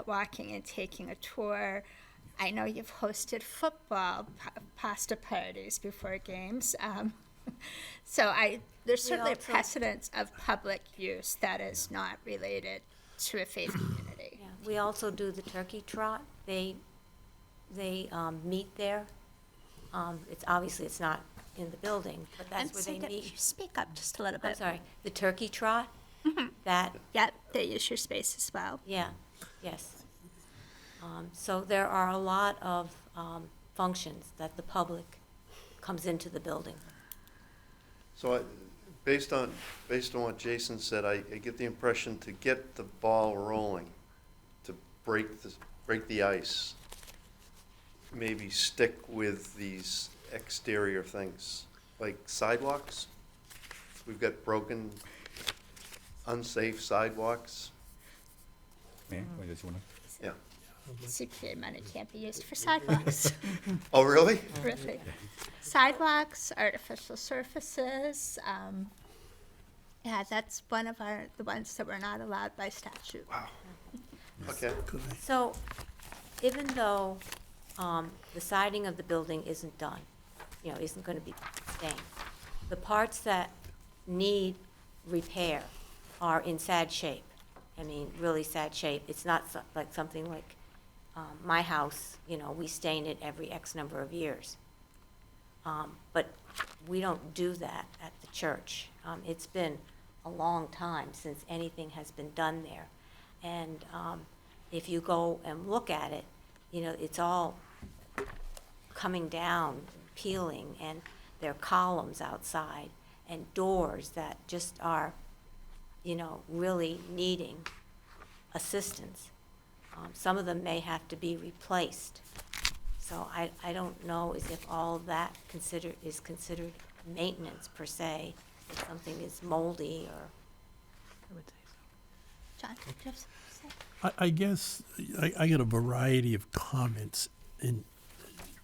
walking and taking a tour. I know you've hosted football pasta parties before games. So there's certainly also- precedence of public use that is not related to a faith community. Yeah, we also do the turkey trot. They meet there. It's not in the building, but that's And where so they that- meet. Speak up just a little bit. I'm sorry, the turkey trot, that, Yep, they use your space as well. yeah, yes. So there are a lot of functions that the public comes into the building. So based on what Jason said, I get the impression to get the ball rolling, to break the ice, maybe stick with these exterior things, like sidewalks. We've got broken, unsafe sidewalks. Yeah, wait, did you wanna? Yeah. CPA money can't be used for sidewalks. Oh, really? Really. Sidewalks, artificial surfaces, yeah, that's one of the ones that we're not allowed by statute. Wow. Okay. So even though the siding of the building isn't done, isn't going to be stained. The parts that need repair are in sad shape. I mean, really sad shape. It's not like something like my house, we stain it every X number of years. But we don't do that at the church. It's been a long time since anything has been done there. And if you go and look at it, it's all coming down, peeling, and there are columns outside and doors that just are, really needing assistance. Some of them may have to be replaced. So I don't know as if all of that is considered maintenance per se, if something is moldy or. I would say so. John, do you have something to say? I guess I get a variety of comments. And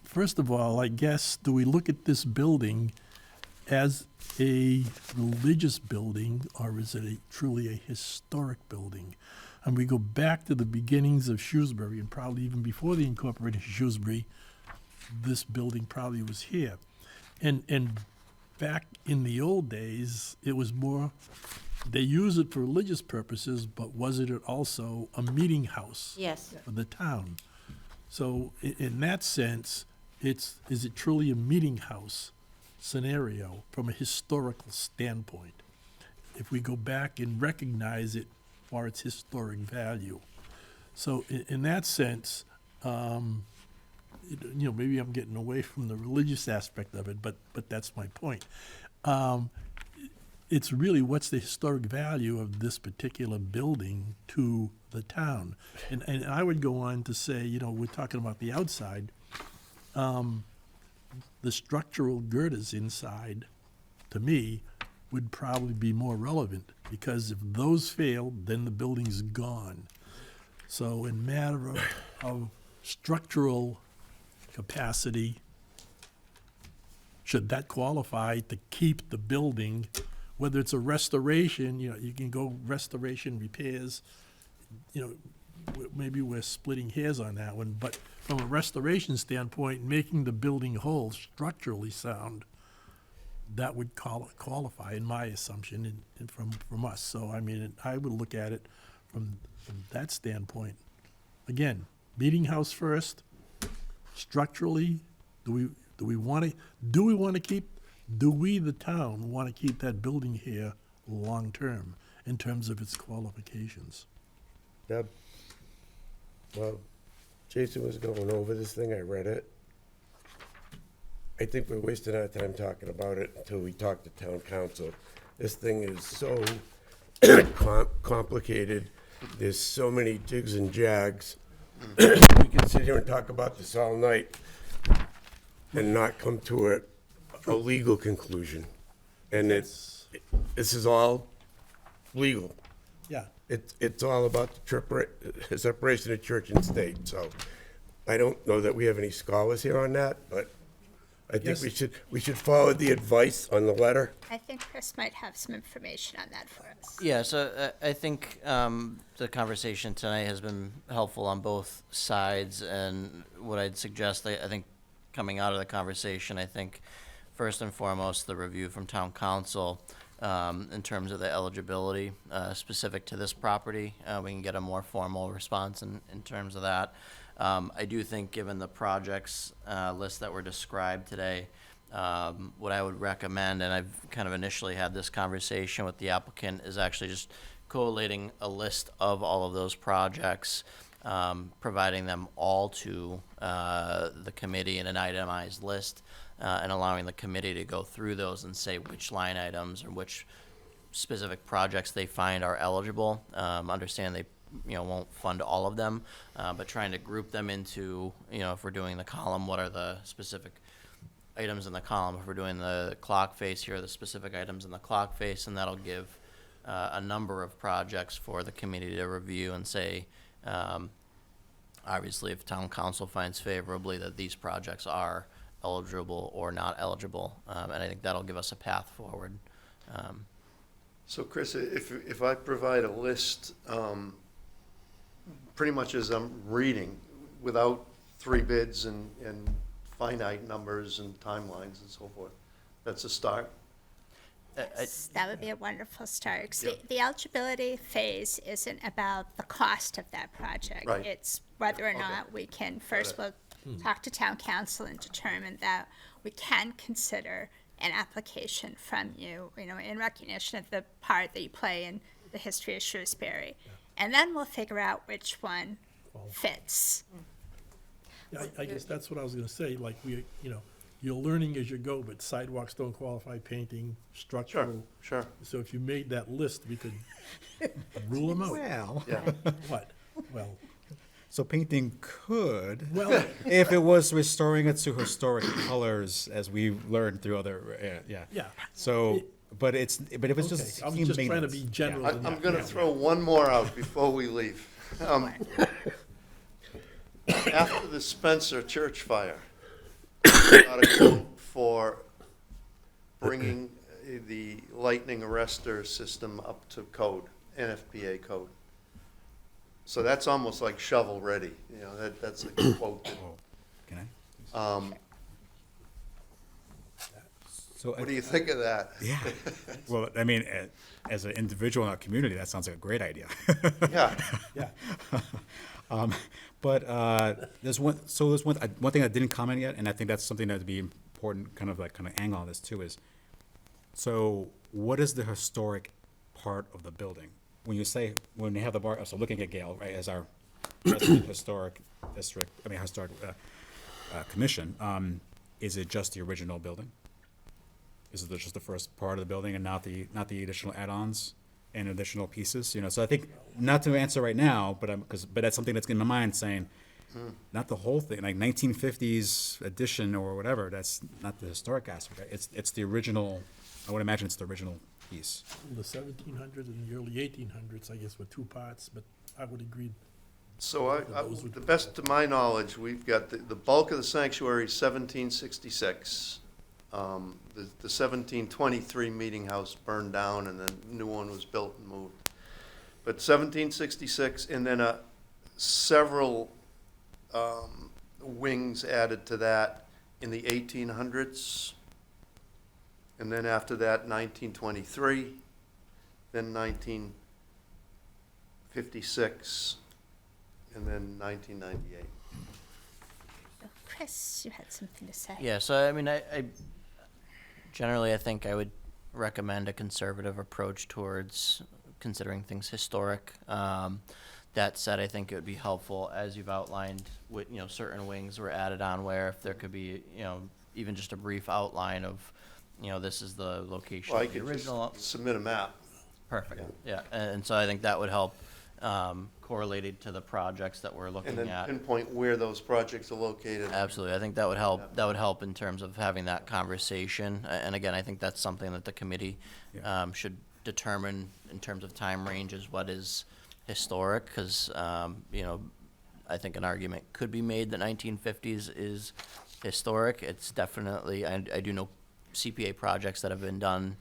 first of all, I guess, do we look at this building as a religious building, or is it truly a historic building? And we go back to the beginnings of Shrewsbury, and probably even before the incorporated Shrewsbury, this building probably was here. And back in the old days, it was more, they used it for religious purposes, but was it also a meeting house? Yes. For the town? So in that sense, is it truly a meeting house scenario from a historical standpoint? If we go back and recognize it for its historic value. So in that sense, maybe I'm getting away from the religious aspect of it, but that's my point. It's really, what's the historic value of this particular building to the town? And I would go on to say, we're talking about the outside. The structural girders inside, to me, would probably be more relevant, because if those fail, then the building's gone. So in matter of structural capacity, should that qualify to keep the building, whether it's a restoration, you can go restoration, repairs, maybe we're splitting hairs on that one, but from a restoration standpoint, making the building whole, structurally sound, that would qualify, in my assumption, and from us. So, I would look at it from that standpoint. Again, meeting house first, structurally, do we, the town, want to keep that building here long-term in terms of its qualifications? Deb? Well, Jason was going over this thing, I read it. I think we're wasting our time talking about it until we talk to town council. This thing is so complicated, there's so many jigs and jags. We can sit here and talk about this all night and not come to a legal conclusion. And this is all legal. Yeah. It's all about the separation of church and state. So I don't know that we have any scholars here on that, but I think Yes. we should follow the advice on the letter. I think Chris might have some information on that for us. Yeah, so I think the conversation tonight has been helpful on both sides, and what I'd suggest, I think coming out of the conversation, I think first and foremost, the review from town council in terms of the eligibility specific to this property, we can get a more formal response in terms of that. I do think, given the projects list that were described today, what I would recommend, and I've kind of initially had this conversation with the applicant, is actually just collating a list of all of those projects, providing them all to the committee in an itemized list, and allowing the committee to go through those and say which line items or which specific projects they find are eligible. Understand they won't fund all of them, but trying to group them into, if we're doing the column, what are the specific items in the column? If we're doing the clock face, here are the specific items in the clock face, and that'll give a number of projects for the committee to review and say, obviously, if town council finds favorably that these projects are eligible or not eligible, and I think that'll give us a path forward. So Chris, if I provide a list, pretty much as I'm reading, without 3 bids and finite numbers and timelines and so forth. That's a start. That would be a wonderful start. 'Cause Yep. the eligibility phase isn't about the cost of that project. Right. It's whether or Okay. not we can, first it. we'll talk to town council and determine that we can consider an application from you, in recognition of the part that you play in the history of Shrewsbury. And then we'll figure out which one fits. Yeah, I guess that's what I was gonna say, like, you're learning as you go, but sidewalks don't qualify, painting, structural. Sure. So if you made that list, we could rule them out. Well, Yeah. What? Well, so painting could, well, if it was restoring it to historic colors, as we've learned through other, yeah. yeah. So, but if it's Okay, just I was scheme just trying to maintenance, be yeah. general. in I'm that. gonna throw one more out before we leave. After the Spencer church fire, we got a quote for bringing the lightning arrestor system up to code, NFPA code. So that's almost like shovel-ready, that's a quote. Can I? So, I- What do you think of that? yeah, well, I mean, as an individual in our community, that sounds like a great idea. Yeah, Yeah, But there's one thing I didn't comment yet, and I think that's something that'd be important, kind of angle on this too, is, so what is the historic part of the building? When you have the bar, so looking at Gail, right, as our resident historic commission, is it just the original building? Is it just the first part of the building and not the additional add-ons and additional pieces? So I think, not to answer right now, but that's something that's in my mind saying, not the whole thing, like 1950s addition or whatever. That's not the historic aspect. Right? It's the original. I would imagine it's the original piece. the 1700s and the early 1800s, I guess, were two parts, but I would agree. so the best to my knowledge, we've got the bulk of the sanctuary, 1766. The 1723 meeting house burned down and then a new one was built and moved. But 1766, and then several wings added to that in the 1800s. And then after that, 1923, then 1956, and then 1998. Chris, you had something to say. Yeah, so I mean, I generally, I think I would recommend a conservative approach towards considering things historic. That said, I think it would be helpful, as you've outlined, with, certain wings were added on where if there could be, even just a brief outline of, this is the location Well, I of the could original. just submit a map. Perfect, yeah, and so I think that would help, correlated to the projects that we're And looking then at. pinpoint where those projects are located. Absolutely, I think that would help, that would help in terms of having that conversation. And again, I think that's something that the committee should determine in terms of time ranges, what is historic, because, I think an argument could be made that 1950s is historic. It's definitely, I do know CPA projects that have been done,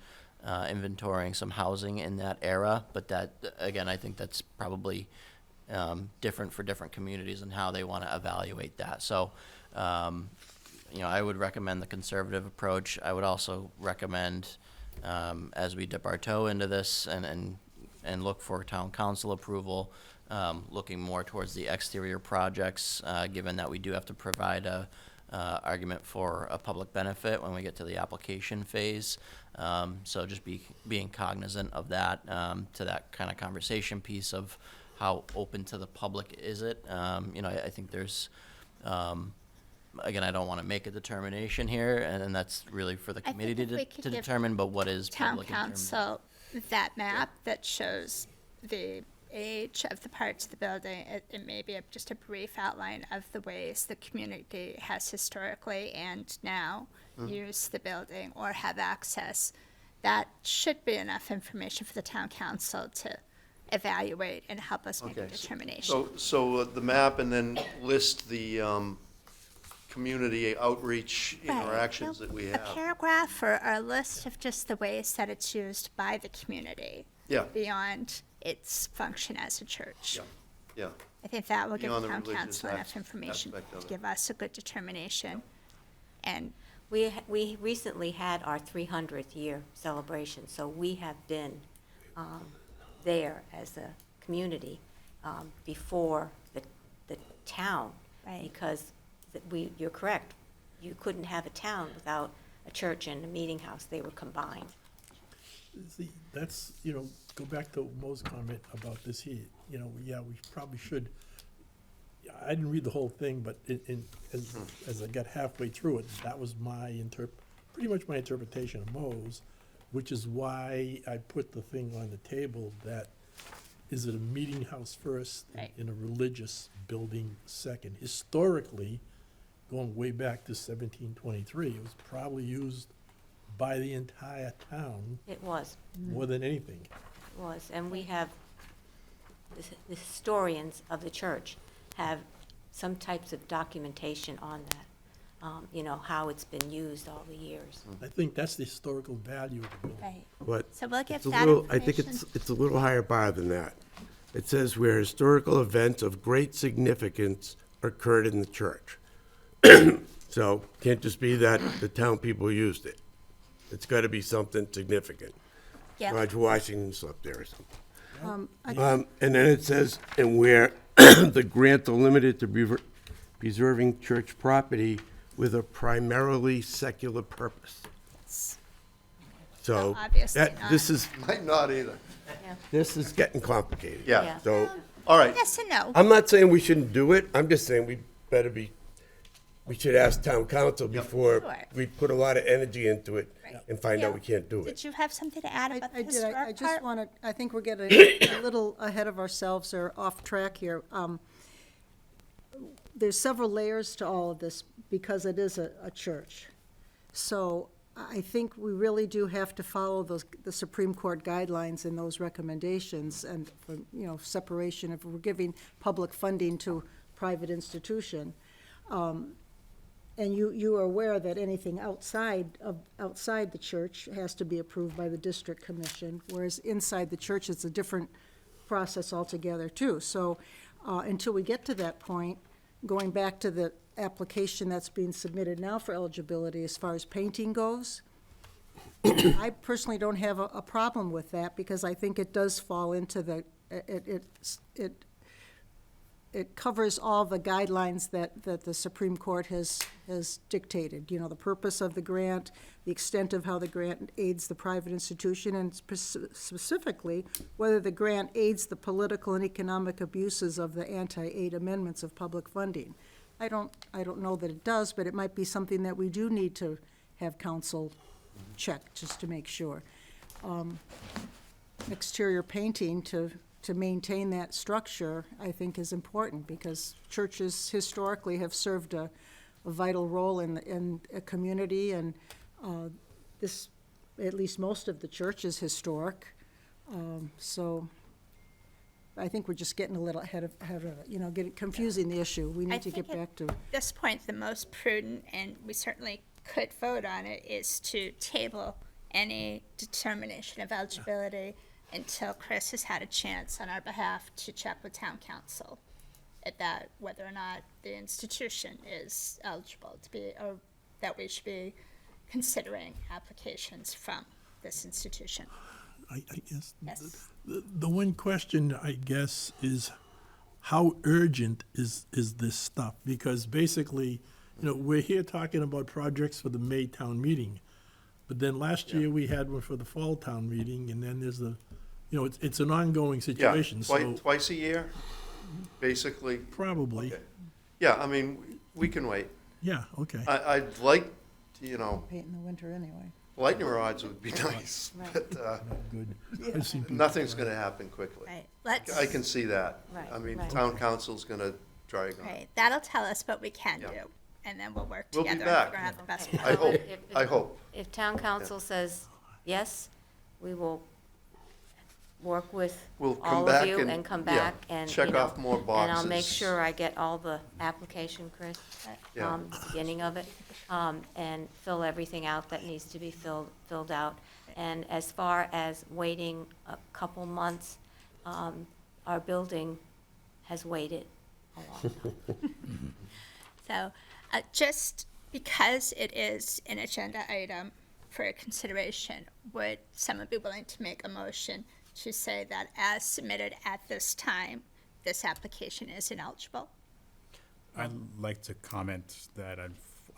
inventorying some housing in that era, but that, again, I think that's probably different for different communities and how they want to evaluate that. So, I would recommend the conservative approach. I would also recommend, as we dip our toe into this and look for town council approval, looking more towards the exterior projects, given that we do have to provide a argument for a public benefit when we get to the application phase. So just being cognizant of that, to that kind of conversation piece of how open to the public is it. I think there's, again, I don't want to make a determination here, and that's really for the I think committee if we could to give determine, but what is Town public in terms of. council that map that shows the age of the parts of the building. It may be just a brief outline of the ways the community has historically and now used the building or have access. That should be enough information for the town council to evaluate and help us make a Okay, determination. So the map, and then list the community outreach Right. interactions that we A have. paragraph or a list of just the ways that it's used by the community Yeah, beyond its function as a church. yeah. I think that will give Beyond the the town religious council enough information aspect of to it. give us a good determination. And We recently had our 300th year celebration, so we have been there as a community before the town. Right. Because you're correct, you couldn't have a town without a church and a meeting house. They were combined. See, that's, go back to Mo's comment about this here, yeah, we probably should. I didn't read the whole thing, but as I got halfway through it, that was pretty much my interpretation of Mo's, which is why I put the thing on the table that, is it a meeting house first Right. and a religious building second? Historically, going way back to 1723, it was probably used by the entire town It was. more than anything. It was, and we have, the historians of the church have some types of documentation on that, how it's been used all the years. I think that's the historical value of the building. right. But So we'll give it's a that little, I think information. it's a little higher bar than that. It says where historical events of great significance occurred in the church. So, can't just be that the town people used it. It's gotta be something significant. Yeah. George Washington slept there or something. I- And then it says, and where the grants are limited to preserving church property with a primarily secular purpose. So, obviously this not. is, Might not either. this is getting complicated. Yeah. Yeah. So, All right, Yes and no. I'm not saying we shouldn't do it, I'm just saying we should ask town council before Sure. we put a lot of energy into it Right. and find out Yeah. we can't do it. Did you have something to add about the I did, historic I just part? want to, I think we're getting a little ahead of ourselves or off track here. There's several layers to all of this because it is a church. So I think we really do have to follow the Supreme Court guidelines and those recommendations and, for, separation, if we're giving public funding to private institution. And you are aware that anything outside the church has to be approved by the district commission, whereas inside the church, it's a different process altogether, too. So, until we get to that point, going back to the application that's being submitted now for eligibility as far as painting goes, I personally don't have a problem with that, because I think it does fall into it covers all the guidelines that the Supreme Court has dictated. The purpose of the grant, the extent of how the grant aids the private institution, and specifically whether the grant aids the political and economic abuses of the anti-aid amendments of public funding. I don't know that it does, but it might be something that we do need to have council check, just to make sure. Exterior painting to maintain that structure, I think, is important, because churches historically have served a vital role in a community, and this, at least most of the church, is historic. So I think we're just getting a little ahead of it, confusing the issue. We I need to get think back to. At this point, the most prudent, and we certainly could vote on it, is to table any determination of eligibility until Chris has had a chance on our behalf to check with town council at that, whether or not the institution is eligible to be, or that we should be considering applications from this institution. I guess, Yes. the one question, I guess, is how urgent is this stuff? Because basically, we're here talking about projects for the May town meeting, but then last year we had one for the fall town meeting, and then there's it's an ongoing yeah, situation, so twice a year, basically. probably, Okay. Yeah, I mean, we can wait. yeah, okay. I'd like, Paint in the winter anyway. lightning rods would be nice, but Good. I've seen people nothing's try. gonna happen quickly. Right, let's, I can see that. Right, I mean, right. town council's gonna drag on. right, that'll tell us what we can Yeah. do, and then we'll work We'll be together and back. figure out the best Okay. plan. I hope, If- I hope. If town council says yes, we will work with We'll come all back of you and- and come yeah, back and, check off more And I'll make boxes. sure I get all the application, Chris, Yeah. the beginning of it, and fill everything out that needs to be filled out. And as far as waiting a couple months, our building has waited a long time. So, just Because it is an agenda item for consideration, would someone be willing to make a motion to say that as submitted at this time, this application is ineligible? I'd like to comment that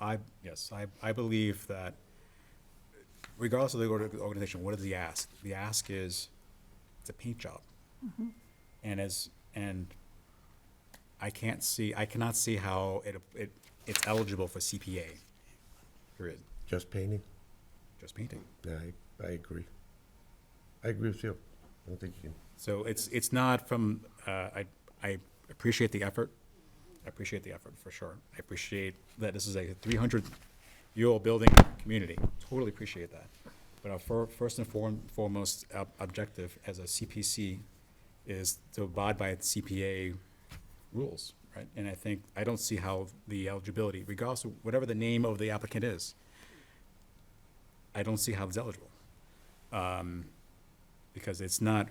I believe that regardless of the organization, what is the ask? The ask is, it's a paint job. And I cannot see how it's eligible for CPA, period, Just painting? just painting. Yeah, I agree. I agree with you. I don't think you can. So it's not from, I appreciate the effort. I appreciate the effort, for sure. I appreciate that this is a 300-year-old building community. Totally appreciate that. But our first and foremost objective as a CPC is to abide by CPA rules, right? And I don't see how the eligibility, regardless of whatever the name of the applicant is, I don't see how it's eligible. Because it's not,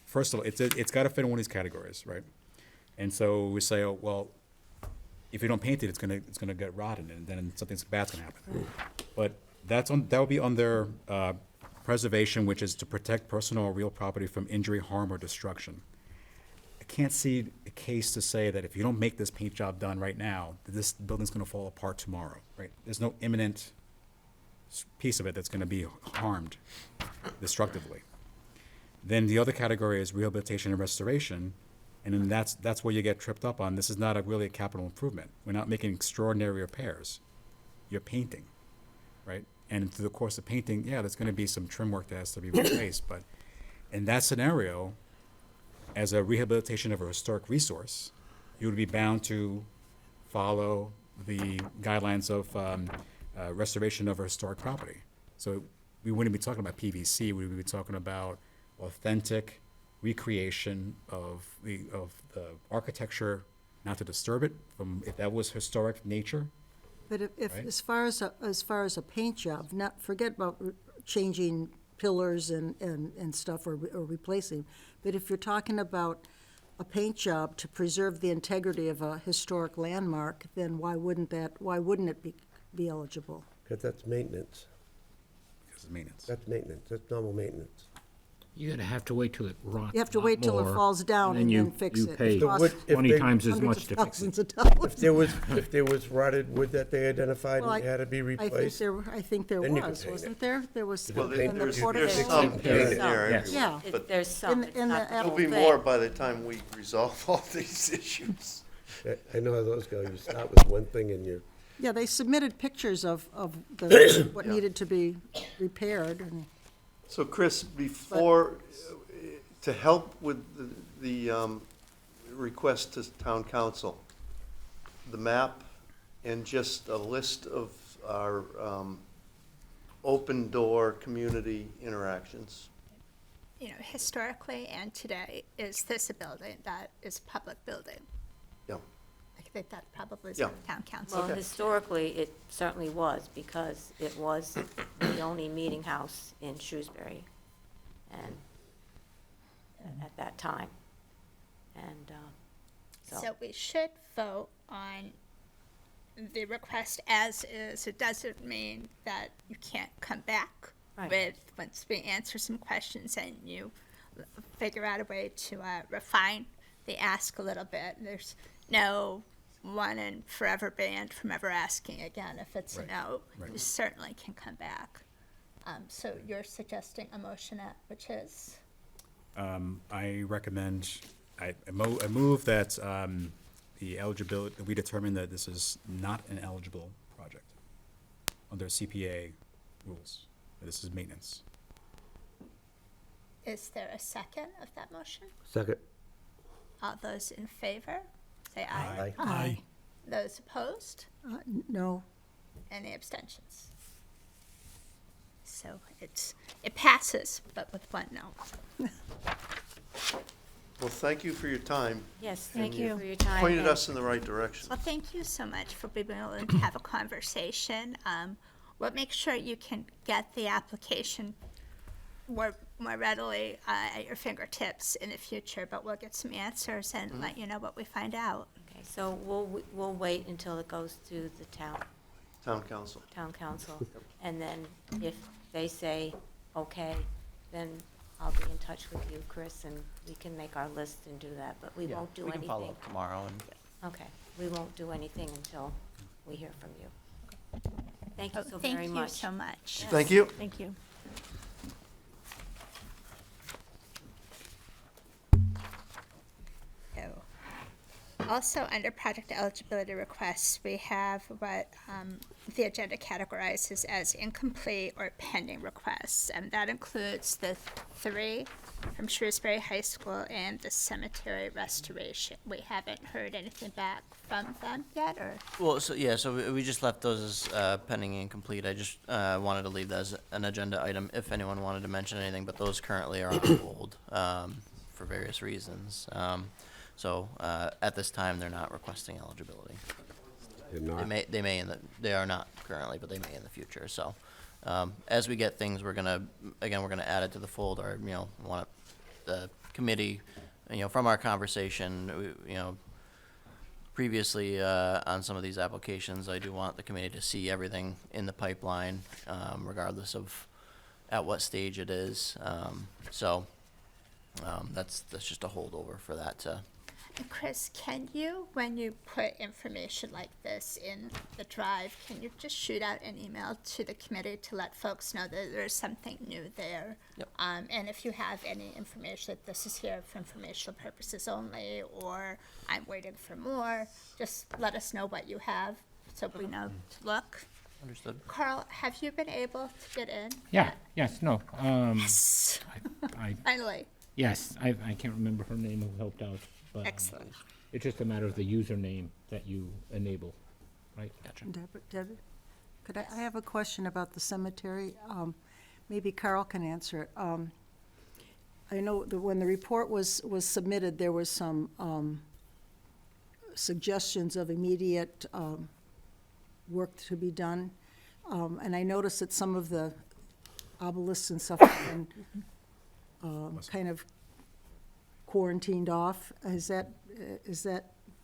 first of all, it's got to fit in one of these categories, right? And so we say, oh, well, if you don't paint it, it's gonna get rotten, and then something bad's gonna happen. But that would be under preservation, which is to protect personal or real property from injury, harm, or destruction. I can't see a case to say that if you don't make this paint job done right now, that this building's gonna fall apart tomorrow, right? There's no imminent piece of it that's gonna be harmed destructively. Then the other category is rehabilitation and restoration, and then that's where you get tripped up on. This is not really a capital improvement. We're not making extraordinary repairs. You're painting, right? And through the course of painting, yeah, there's gonna be some trim work that has to be replaced, but in that scenario, as a rehabilitation of a historic resource, you would be bound to follow the guidelines of restoration of a historic property. So we wouldn't be talking about PVC, we would be talking about authentic recreation of the architecture, not to disturb it from, if that was historic nature. But if, Right. as far as a paint job, not, forget about changing pillars and stuff or replacing, but if you're talking about a paint job to preserve the integrity of a historic landmark, then why wouldn't it be eligible? Because that's maintenance. Because of maintenance. That's maintenance. That's normal maintenance. You're gonna have to wait till it rots. You have to a lot wait till it more, falls down and you- then fix you it. pay It costs If 20 they- times as hundreds much of to fix it. thousands of dollars. If there was rotted wood that they identified Well, and had to be replaced, I think there then you could was, paint it. wasn't there? There was. Well, in the there's Port of some Bay. paint in there. Yes. Yeah. But There's some, In- it's in not the the there'll whole be thing. more by the time we resolve all these issues. I know how those go. You start with one thing and you're, Yeah, they submitted pictures of what needed to be repaired, and So Chris, before, to help with the request to town council, the map and just a list of our open door community interactions. You know, historically and today, is this a building that is a public building? Yeah. I think that probably is Yeah. the town council. Well, historically, it certainly was, because it was the only meeting house in Shrewsbury, and at that time. And, So we should vote on the request as is. It doesn't mean that you can't come back Right. once we answer some questions and you figure out a way to refine the ask a little bit. There's no one and forever banned from ever asking again. If it's a Right. no, Right. you certainly can come back. So you're suggesting a motionette, which is? I recommend, I move that the eligibility, that we determine that this is not an eligible project under CPA rules. That this is maintenance. Is there a second of that motion? second, All those in favor, say aye. aye. Aye. Those opposed? no. Any abstentions? So it passes, but with one no. Well, thank you for your time. yes, thank And you for your time. Pointed and- us in the right direction. Well, thank you so much for being willing to have a conversation. We'll make sure you can get the application more readily at your fingertips in the future, but we'll get some answers and let you know what we find out. Okay, so we'll wait until it goes to the town Town council. town council. And then if they say, okay, then I'll be in touch with you, Chris, and we can make our list and do that, but we Yeah, won't do we can follow anything. up tomorrow and. Okay, we won't do anything until we hear from you. Thank you Oh, so very thank you much. so much. Thank you. Thank you. Also, under project eligibility requests, we have what the agenda categorizes as incomplete or pending requests, and that includes the 3 from Shrewsbury High School and the cemetery restoration. We haven't heard anything back from them yet, or? Well, so, yeah, so we just left those as pending and incomplete. I just wanted to leave that as an agenda item if anyone wanted to mention anything, but those currently are on hold for various reasons. So at this time, they're not requesting eligibility. They're not. They are not currently, but they may in the future. So as we get things, we're gonna add it to the folder. Want the committee, from our conversation, previously on some of these applications, I do want the committee to see everything in the pipeline, regardless of at what stage it is. That's just a holdover for that to. Chris, can you, when you put information like this in the drive, can you just shoot out an email to the committee to let folks know that there's something new there? Yep. And if you have any information, that this is here for informational purposes only, or I'm waiting for more, just let us know what you have so we know to look. Understood. Carl, have you been able to get in? Yeah, yes, no, Yes. I, Finally, yes, I can't remember her name who helped out, but. excellent. It's just a matter of the username that you enable, right? Gotcha. Debbie, could I have a question about the cemetery? Maybe Carl can answer it. I know that when the report was submitted, there was some suggestions of immediate work to be done. And I noticed that some of the obelisks and stuff have been kind of quarantined off. Has that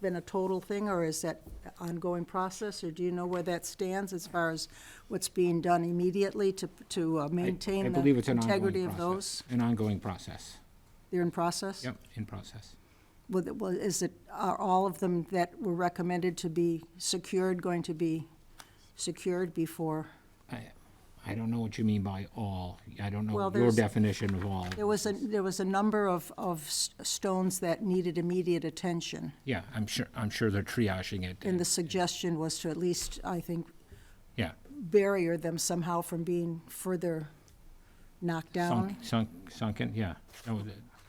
been a total thing, or is that an ongoing process, or do you know where that stands as far as what's being done immediately to maintain I the believe it's an integrity ongoing of process. those? An ongoing process. They're in process? Yep, in process. Are all of them that were recommended to be secured going to be secured before? I don't know what you mean by all. I don't know Well, your there's- definition of all. There was a number of stones that needed immediate attention, Yeah, I'm sure they're triaging it. and the suggestion was to at least, I think, Yeah, barrier them somehow from being further knocked down. sunken, yeah. No,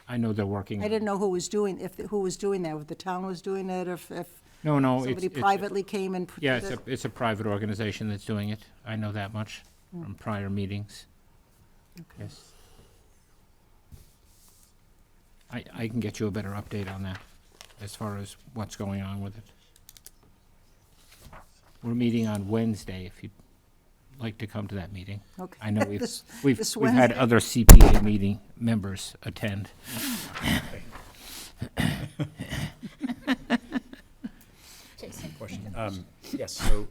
I know they're working. I didn't know who was doing, who was doing that, if the town was doing it, if No, somebody privately came and did Yeah, it. it's a private organization that's doing it. I know that much from prior meetings. Yes. I can get you a better update on that, as far as what's going on with it. We're meeting on Wednesday, if you'd like to come to that meeting. Okay. I know This we've had Wednesday? other CPA meeting members attend. Jason? Question. Yes, so,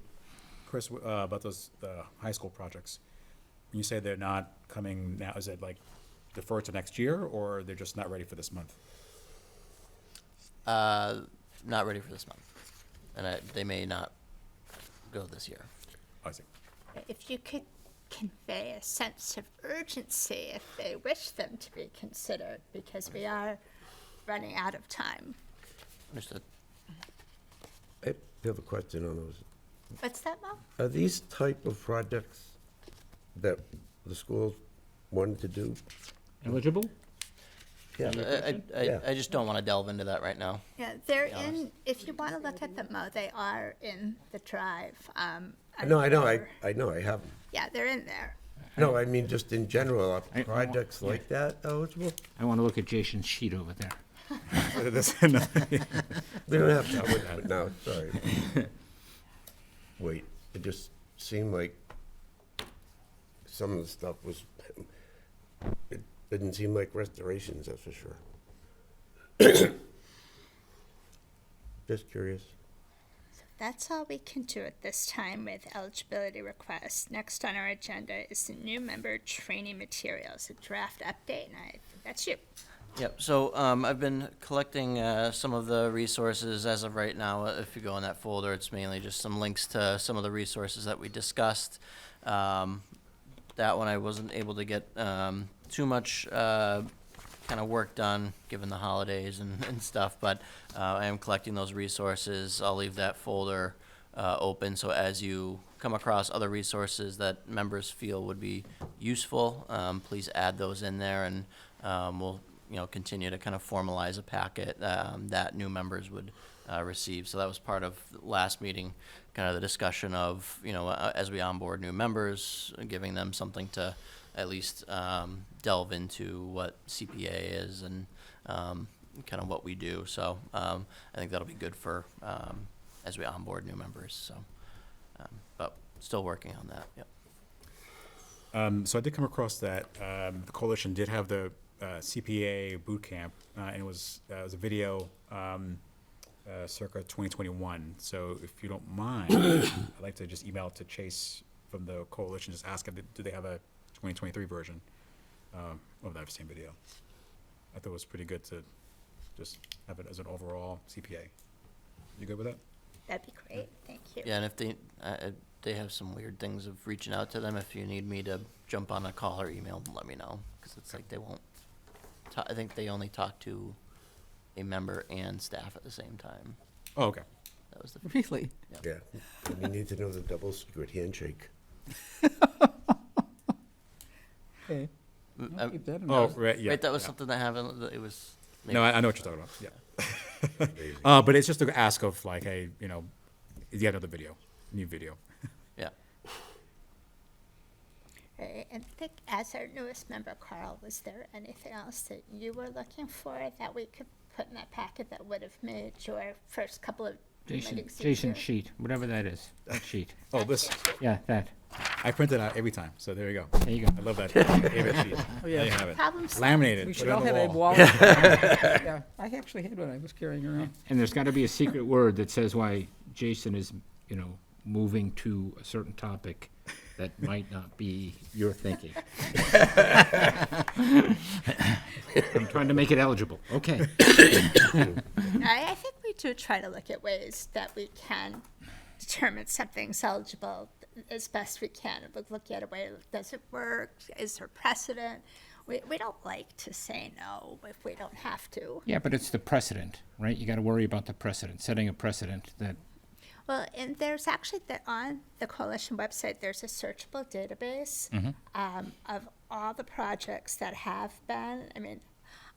Chris, about those, the high school projects, when you say they're not coming now, is it like deferred to next year, or they're just not ready for this month? Not ready for this month, and they may not go this year. I see. If you could convey a sense of urgency if they wish them to be considered, because we are running out of time. Understood. I have a question on those. What's that, Mo? Are these type of projects that the schools wanted to do? Eligible? Yeah. Yeah. I just don't want to delve into that right now. Yeah, they're be honest. in, if you want to look at them, Mo, they are in the drive. No, I know, under- I know, I have them. Yeah, they're in there. No, I mean, just in general, are I- projects like that eligible? I want to look at Jason's sheet over there. We don't have to go into it now, sorry. Wait, it just seemed like some of the stuff was, it didn't seem like restorations, that's for sure. Just curious. that's all we can do at this time with eligibility requests. Next on our agenda is the new member training materials, a draft update, and I think that's you. Yep, so I've been collecting some of the resources as of right now. If you go in that folder, it's mainly just some links to some of the resources that we discussed. That one I wasn't able to get too much kind of work done, given the holidays and stuff, but I am collecting those resources. I'll leave that folder open, so as you come across other resources that members feel would be useful, please add those in there, and we'll continue to kind of formalize a packet that new members would receive. So that was part of the last meeting, kind of the discussion of, as we onboard new members, giving them something to at least delve into what CPA is and kind of what we do. So I think that'll be good for as we onboard new members. So, but still working on that. Yep. So I did come across that the coalition did have the CPA boot camp, and it was a video circa 2021. So if you don't mind, I'd like to just email it to Chase from the coalition, just ask him, do they have a 2023 version of that same video? I thought it was pretty good to just have it as an overall CPA. You good with that? That'd be great, thank you. Yeah, and if they have some weird things of reaching out to them, if you need me to jump on a call or email, let me know, because it's like they won't. I think they only talk to a member and staff at the same time. Oh, okay. That was the. Really? Yeah, and you need to know the double secret handshake. Okay. Mm, I'll keep that in Oh, mind. right, yeah. Right, that was yeah. something that happened. It was. No, I know what you're talking about. Yeah. But it's just to ask of like, hey, you have another video, new video. Yeah. Right, and I think as our newest member, Carl, was there anything else that you were looking for that we could put in that packet that would have made your first couple of meetings Jason easier? sheet, whatever that is, that sheet. Oh, this, Yeah, that. I print it out every time, so there you go. There you go. I love that. David sheet. Oh, yeah. There you have it. Problem solved. Laminated, We put should it all on the have a wall. wall. Yeah, I actually had one I was carrying around. And there's got to be a secret word that says why Jason is, moving to a certain topic that might not be your thinking. I'm trying to make it eligible. Okay. I think we do try to look at ways that we can determine something's eligible as best we can. We look at a way, does it work? Is there precedent? We don't like to say no if we don't have to. Yeah, but it's the precedent, right? You got to worry about the precedent, setting a precedent that. Well, and there's actually, on the coalition website, there's a searchable database of all the projects that have been,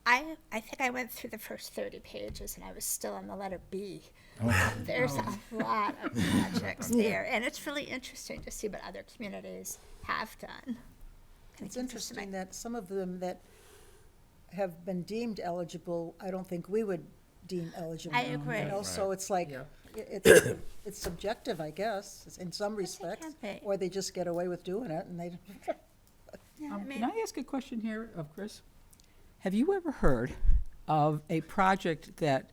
I think I went through the first 30 pages and I was still on the letter B. There's a lot of projects there, and it's really interesting to see what other communities have done. It's interesting that some of them that have been deemed eligible, I don't think we would deem eligible. I agree. So it's like, it's subjective, I guess, in some it respects. can be. Or they just get away with doing it and they, Yeah, Can I ask a question here of Chris? Have you ever heard of a project that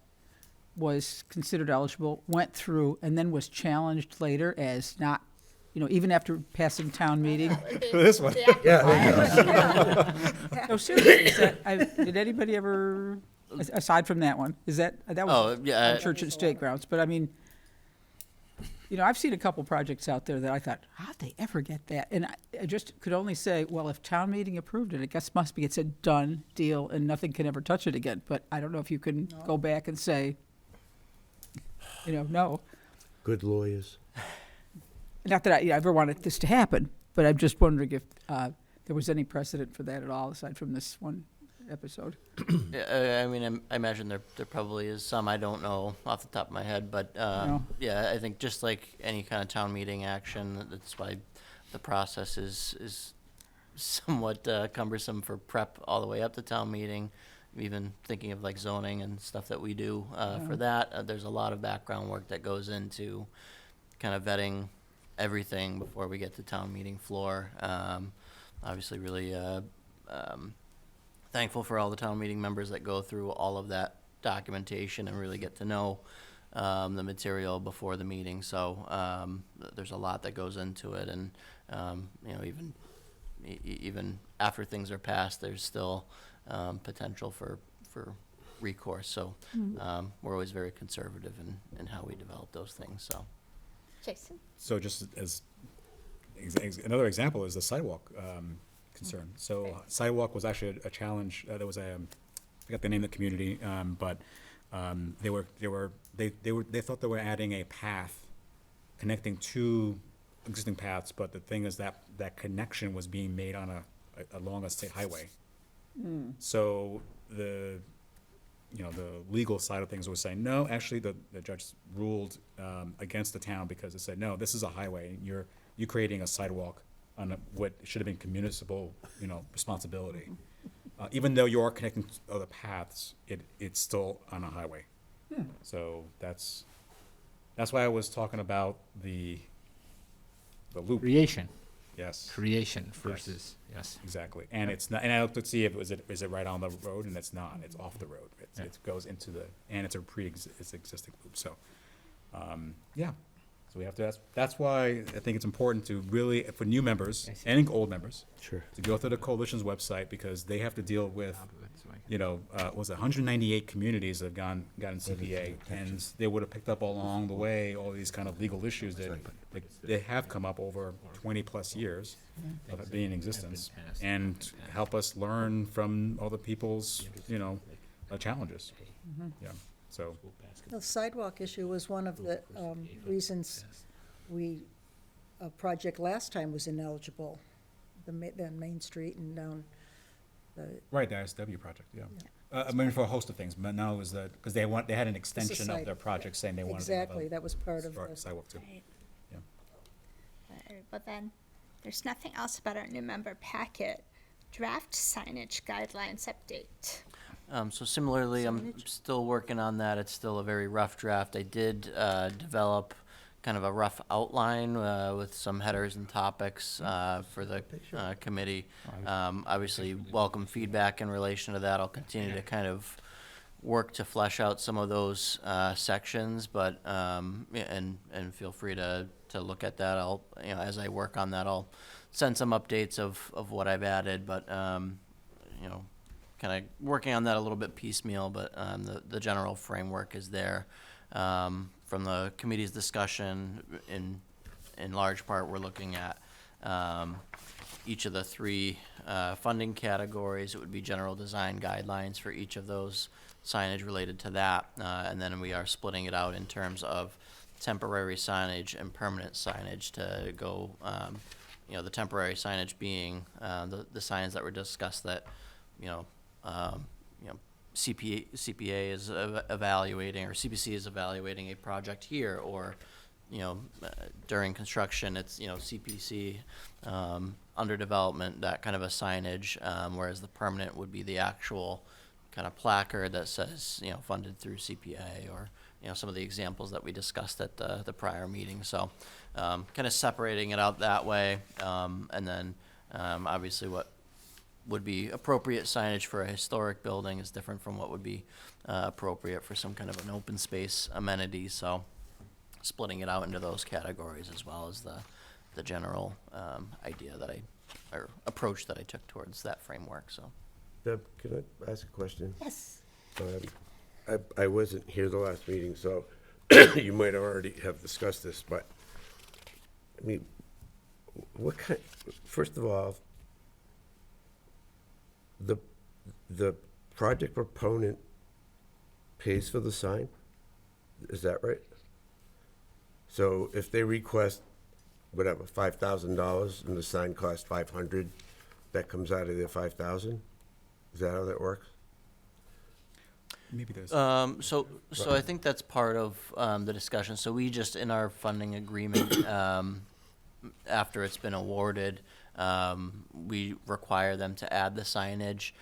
was considered eligible, went through, and then was challenged later as not, even after passing town meeting? This one. No, seriously, did anybody ever, aside from that one, that was Oh, yeah. on Church and State grounds, but I've seen a couple projects out there that I thought, how'd they ever get that? And I just could only say, well, if town meeting approved it, I guess it's a done deal and nothing can ever touch it again. But I don't know if you can go back and say, no. Good lawyers. Not that I ever wanted this to happen, but I'm just wondering if there was any precedent for that at all, aside from this one episode. Yeah, I imagine there probably is some. I don't know off the top of my head, but yeah, I think just like any kind of town meeting action, that's why the process is somewhat cumbersome for prep all the way up to town meeting. Even thinking of like zoning and stuff that we do for that, there's a lot of background work that goes into kind of vetting everything before we get to town meeting floor. Obviously, really. Thankful for all the town meeting members that go through all of that documentation and really get to know the material before the meeting, so there's a lot that goes into it, and you know, even after things are passed, there's still potential for recourse. So we're always very conservative in how we develop those things. So Jason? So just as another example is the sidewalk concern. So sidewalk was actually a challenge. There was I forgot the name of the community, but they thought they were adding a path connecting two existing paths, but the thing is that connection was being made on along a state highway. So the legal side of things was saying, no, actually the judge ruled against the town because it said, no, this is a highway. You're creating a sidewalk on what should have been municipal, responsibility. Even though you are connecting other paths, it's still on a highway. So that's why I was talking about the loop. Creation, Yes. creation versus, yes. Exactly, and it's not. And I looked to see if is it right on the road, and it's not. It's off the road. It goes into and it's a it's existing loop. So, yeah. So we have to. That's why I think it's important to really, for new members and old members, Sure. to go through the coalition's website because they have to deal with, was it 198 communities that have gotten CPA, and they would have picked up along the way all these kind of legal issues that they have come up over 20 plus years of it being in existence, and help us learn from other people's, challenges. Yeah. So. The sidewalk issue was one of the reasons a project last time was ineligible, the Main Street and down the. Right, the ISW project, yeah. I mean, for a host of things, but now it was because they had an extension of their project saying they wanted to have Exactly, that was part of the. sidewalk too. Right. Yeah. But then, there's nothing else about our new member packet. Draft signage guidelines update. So similarly, I'm still working on that. It's still a very rough draft. I did develop kind of a rough outline with some headers and topics for the committee. Obviously, welcome feedback in relation to that. I'll continue to kind of work to flesh out some of those sections, but and feel free to look at that. I'll as I work on that, I'll send some updates of what I've added, but kind of working on that a little bit piecemeal, but the general framework is there. From the committee's discussion, in large part, we're looking at each of the three funding categories. It would be general design guidelines for each of those signage related to that, and then we are splitting it out in terms of temporary signage and permanent signage to go, the temporary signage being the signs that were discussed that, CPA is evaluating, or CPC is evaluating a project here, or, during construction, it's, CPC, under development, that kind of a signage, whereas the permanent would be the actual kind of placard that says, funded through CPA, or, some of the examples that we discussed at the prior meeting. So, kind of separating it out that way, and then, obviously what would be appropriate signage for a historic building is different from what would be appropriate for some kind of an open space amenity. So splitting it out into those categories, as well as the general idea or approach that I took towards that framework. So Deb, can I ask a question? Yes. I wasn't here the last meeting, so you might already have discussed this, but, I mean, first of all, the project proponent pays for the sign? Is that right? So if they request, whatever, $5,000 and the sign costs $500, that comes out of their $5,000? Is that how that works? Maybe there's. So I think that's part of the discussion. So we just, in our funding agreement, after it's been awarded, we require them to add the signage.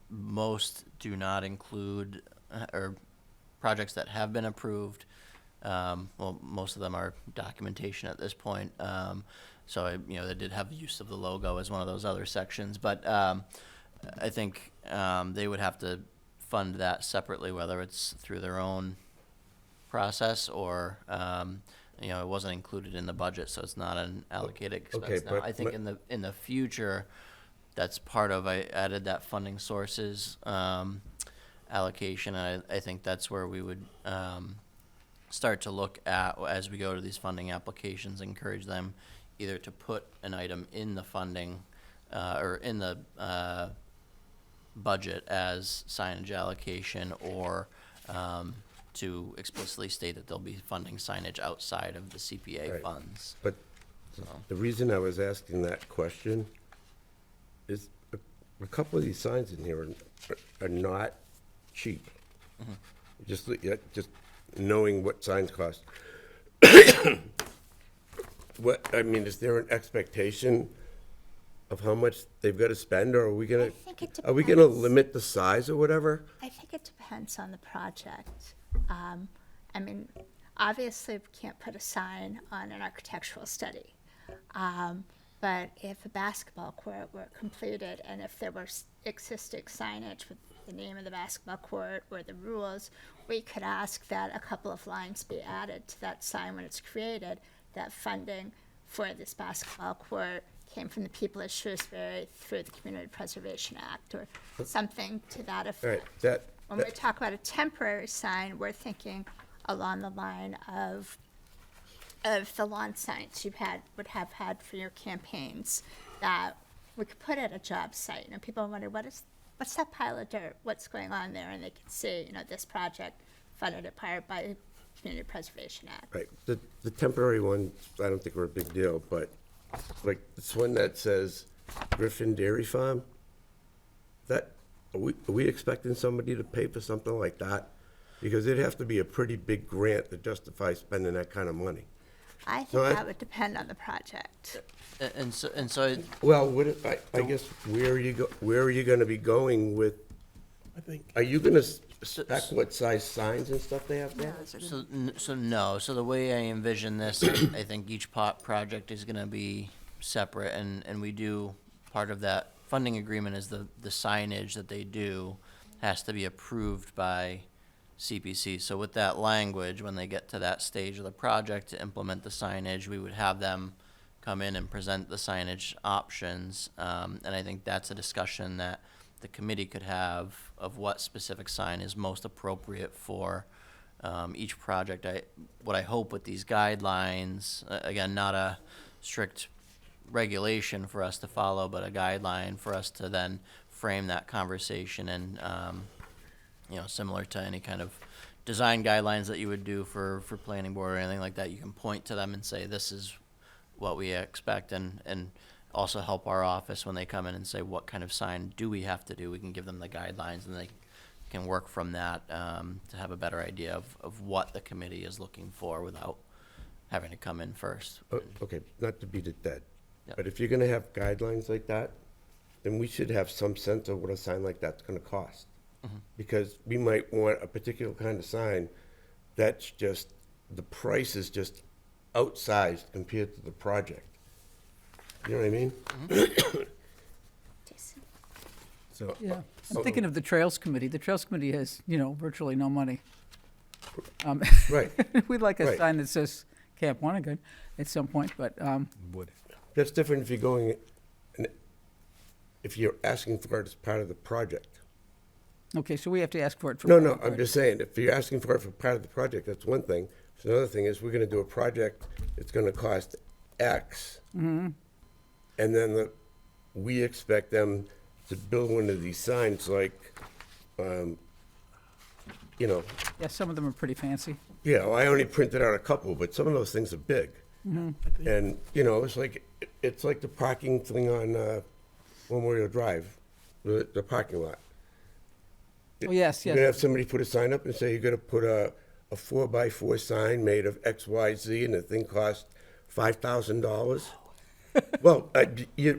Most do not include, or projects that have been approved, well, most of them are documentation at this point. So, they did have use of the logo as one of those other sections, but I think they would have to fund that separately, whether it's through their own process, or, you know, it wasn't included in the budget, so it's not an allocated Okay, expense now. but I think my- in the future, that's part of, I added that funding sources, allocation, and I think that's where we would, start to look at, as we go to these funding applications, encourage them either to put an item in the funding, or in the, budget as signage allocation, or, to explicitly state that they'll be funding signage outside of the CPA Right. funds. But the reason I was asking that question is a couple of these signs in here are not cheap. Just knowing what signs cost. What, I mean, is there an expectation of how much they've got to spend, or are we gonna, I think it are we gonna depends. limit the size or whatever? I think it depends on the project. I mean, obviously, we can't put a sign on an architectural study. But if a basketball court were completed and if there were existing signage with the name of the basketball court or the rules, we could ask that a couple of lines be added to that sign when it's created, that funding for this basketball court came from the people of Shrewsbury through the Community Preservation Act, or something to that All effect. right, that, When we talk about a temporary sign, we're thinking along the line of the lawn signs would have had for your campaigns, that we could put at a job site, and people wonder, what's that pile of dirt? What's going on there? And they could see, this project funded in part by Community Preservation Act. right, the temporary ones, I don't think were a big deal, but like this one that says Griffin Dairy Farm, are we expecting somebody to pay for something like that? Because it'd have to be a pretty big grant to justify spending that kind of money. I think No, that would depend on the project. And so, Well, I guess, where are you gonna be going with, I think, are you gonna spec what size signs and stuff they have there? so the way I envision this, I think each project is gonna be separate, and we do, part of that funding agreement is the signage that they do has to be approved by CPC. So with that language, when they get to that stage of the project to implement the signage, we would have them come in and present the signage options. And I think that's a discussion that the committee could have of what specific sign is most appropriate for each project. What I hope with these guidelines, again, not a strict regulation for us to follow, but a guideline for us to then frame that conversation, and similar to any kind of design guidelines that you would do for planning board or anything like that, you can point to them and say, this is what we expect, and also help our office when they come in and say, what kind of sign do we have to do? We can give them the guidelines, and they can work from that to have a better idea of what the committee is looking for without having to come in first. Okay, not to beat it dead, Yep. but if you're gonna have guidelines like that, then we should have some sense of what a sign like that's gonna cost. Because we might want a particular kind of sign that's just, the price is just outsized compared to the project. You know what I mean? Jason? So, Yeah, I'm thinking of the Trails Committee. The Trails Committee has, virtually no money. Right, We'd like a Right. sign that says Camp Wanagon at some point, but, Would. that's different if you're going, if you're asking for it as part of the project. okay, so we have to ask for it for. No, I'm just saying, if you're asking for it for part of the project, that's one thing. So another thing is, we're gonna do a project, it's gonna cost X. And then we expect them to build one of these signs like, Yeah, some of them are pretty fancy. yeah, well, I only printed out a couple, but some of those things are big. And, it's like the parking thing on Memorial Drive, the parking lot. Oh, yes, You're gonna have yes. somebody put a sign up and say, you're gonna put a 4x4 sign made of X, Y, Z, and the thing costs $5,000. Well,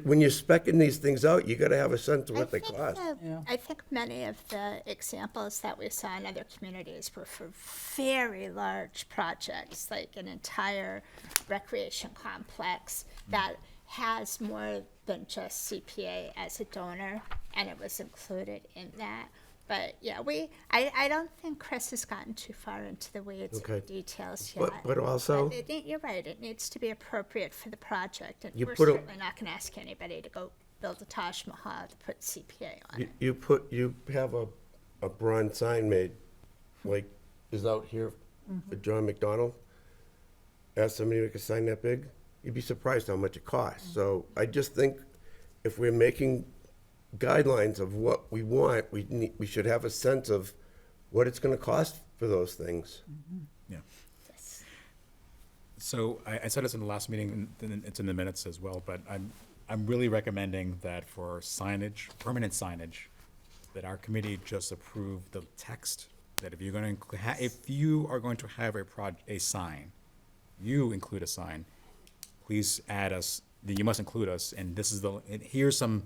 when you're speccing these things out, you gotta have a sense of what they cost. Yeah. I think many of the examples that we saw in other communities were for very large projects, like an entire recreation complex that has more than just CPA as a donor, and it was included in that. But yeah, I don't think Chris has gotten too far into the weeds Okay. or details yet. But also, You're right, it needs to be appropriate for the project, and You we're put a- certainly not gonna ask anybody to go build a Taj Mahal to put CPA on it. you have a bronze sign made, like, is out here for John McDonald. Ask somebody to make a sign that big, you'd be surprised how much it costs. So I just think if we're making guidelines of what we want, we should have a sense of what it's gonna cost for those things. Yeah. So I said this in the last meeting, and it's in the minutes as well, but I'm really recommending that for signage, permanent signage, that our committee just approve the text, that if you're gonna, if you are going to have a sign, you include a sign, please add us, you must include us, and this is and here's some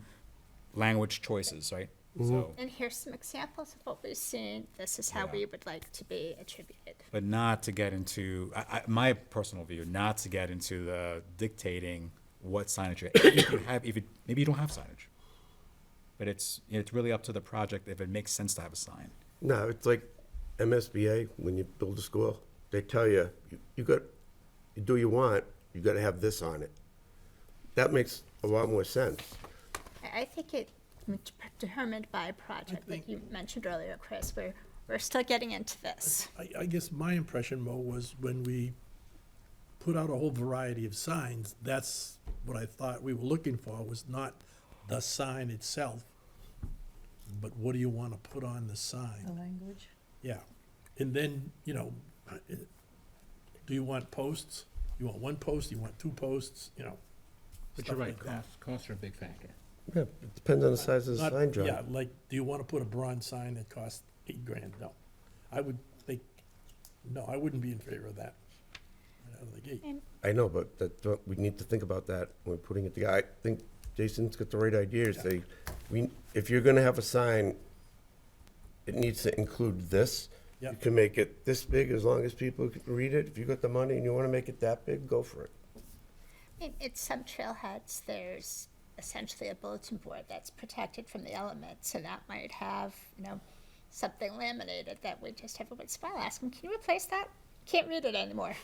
language choices, right? So, And here's some examples of what we've seen, this is how Yeah. we would like to be attributed. but not to get into, my personal view, not to get into the dictating what signage if you have, maybe you don't have signage. But it's really up to the project if it makes sense to have a sign. No, it's like MSBA, when you build a school, they tell you, you do you want, you gotta have this on it. That makes a lot more sense. I think it determined by project, like you mentioned earlier, Chris, we're still getting into this. I guess my impression, Mo, was when we put out a whole variety of signs, that's what I thought we were looking for, was not the sign itself, but what do you want to put on the The sign? language. Yeah. And then, do you want posts? You want one post, you want two posts, But stuff you're right, like that. costs are a big factor. Yeah, it depends on the size of the Not- sign, John. Yeah, like, do you want to put a bronze sign that costs $8,000? No. I would think, no, I wouldn't be in favor of that. Right out of the gate. I know, but we need to think about that when we're putting it together. I think Jason's got the right idea, say, if you're gonna have a sign, it needs to include this. You Yep. can make it this big as long as people can read it. If you got the money and you wanna make it that big, go for it. In some trailheads, there's essentially a bulletin board that's protected from the elements, and that might have, something laminated that we just every once in a while ask them, can you replace that? Can't read it anymore.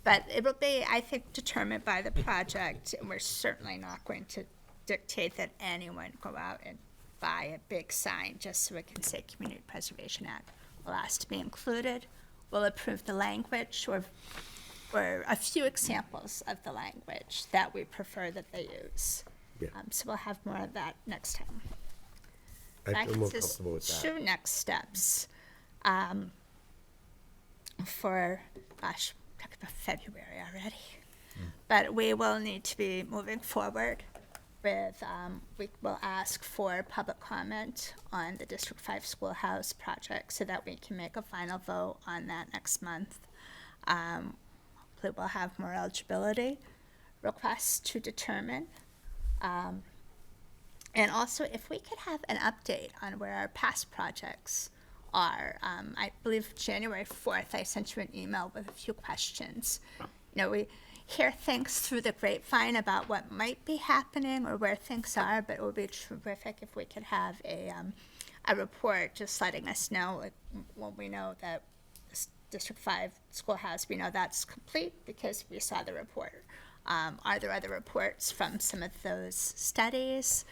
But it will be, I think, determined by the project, and we're certainly not going to dictate that anyone go out and buy a big sign just so it can say Community Preservation Act. We'll ask to be included, we'll approve the language, or a few examples of the language that we prefer that they use. Yeah. So we'll have more of that next time. I That feel more gets us comfortable with that. Two next steps. For, gosh, talking about February already. But we will need to be moving forward with, we will ask for public comment on the District 5 Schoolhouse project so that we can make a final vote on that next month. Hopefully we'll have more eligibility requests to determine. And also, if we could have an update on where our past projects are. I believe January 4th, I sent you an email with a few questions. We hear things through the grapevine about what might be happening or where things are, but it would be terrific if we could have a report just letting us know, like, when we know that District 5 Schoolhouse, we know that's complete because we saw the report. Are there other reports from some of those studies?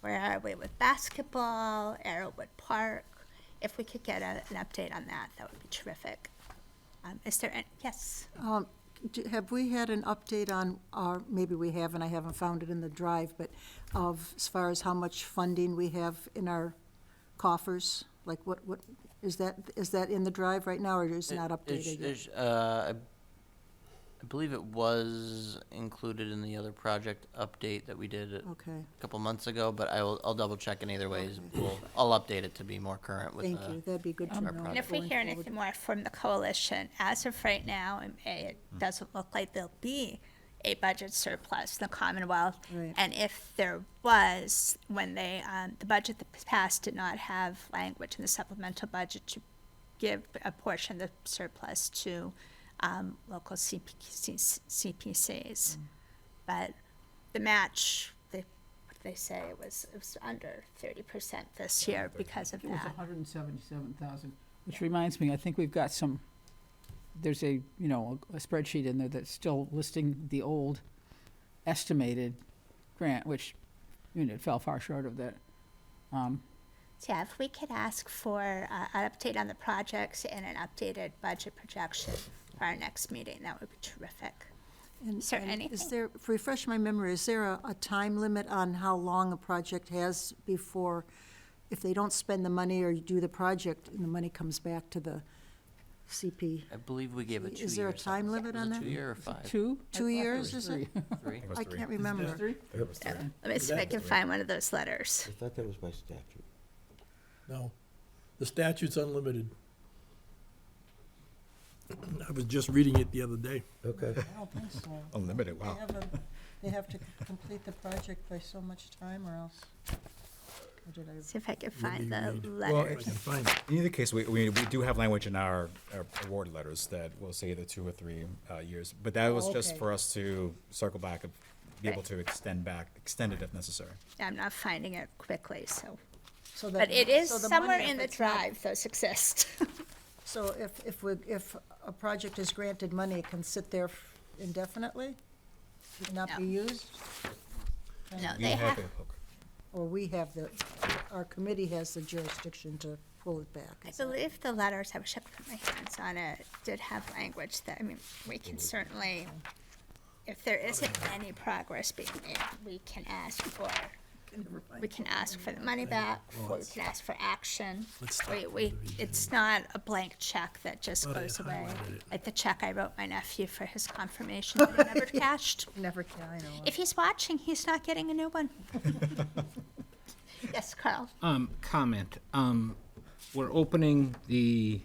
Where are we with basketball, Arrowwood Park? If we could get an update on that, that would be terrific. Is there any, yes? Have we had an update on, or maybe we have, and I haven't found it in the drive, but as far as how much funding we have in our coffers? Like, what, is that in the drive right now, or is it not updated yet? I believe it was included in the other project update that we did a Okay, couple months ago, but I'll double check in either ways. I'll update it to be more current with thank you, that'd be good to know. project. And if we going hear forward. anything more from the coalition, as of right now, it doesn't look like there'll be a budget surplus in the Commonwealth. Right. And if there was, when they, the budget that passed did not have language in the supplemental budget to give a portion of the surplus to local CPCs. But the match, they say it was under 30% this year because of It was that. 177,000, which reminds me, I think we've got some, there's a, you know, a spreadsheet in there that's still listing the old estimated grant, which, you know, it fell far short of that. So yeah, if we could ask for an update on the projects and an updated budget projection for our next meeting, that would be terrific. And- Is there and anything? Is there, refresh my memory, is there a time limit on how long a project has before, if they don't spend the money or you do the project, and the money comes back to the CP? I believe we gave it 2 years. Is there a time limit on Was that? it 2 year or 5? 2? 2 years, is it? 3? was I three. can't remember. It was three. Let me see if I can find one of those letters. I thought that was by statute. No, the statute's unlimited. I was just reading it the other day. Okay. I don't think so. Unlimited, wow. They have to complete the project by so much time, or else, or did I? See if I can Let find me the read. Well, If I letters. can find it. In either case, we do have language in our award letters that will say the 2 or 3 years, but that was just okay. for us to circle back and be able Right. to extend it if necessary. I'm not finding it quickly, so. So But that- it is so the somewhere money, in if the it's not- drive, those exist. So if a project is granted money, it can sit there indefinitely? Not be No. used? No, You they have have, a hook. Or we have our committee has the jurisdiction to pull it back? I is that- believe the letters, I wish I could put my hands on it, did have language that, I mean, we can certainly, if there isn't any progress being made, we can ask for the money back, or we can ask for action. Let's start from the It's not a blank check that just Thought I goes away. highlighted it. Like the check I wrote my nephew for his confirmation that he never cashed. Never can, I know. If he's watching, he's not getting a new one. Yes, Carl? Comment, we're opening the,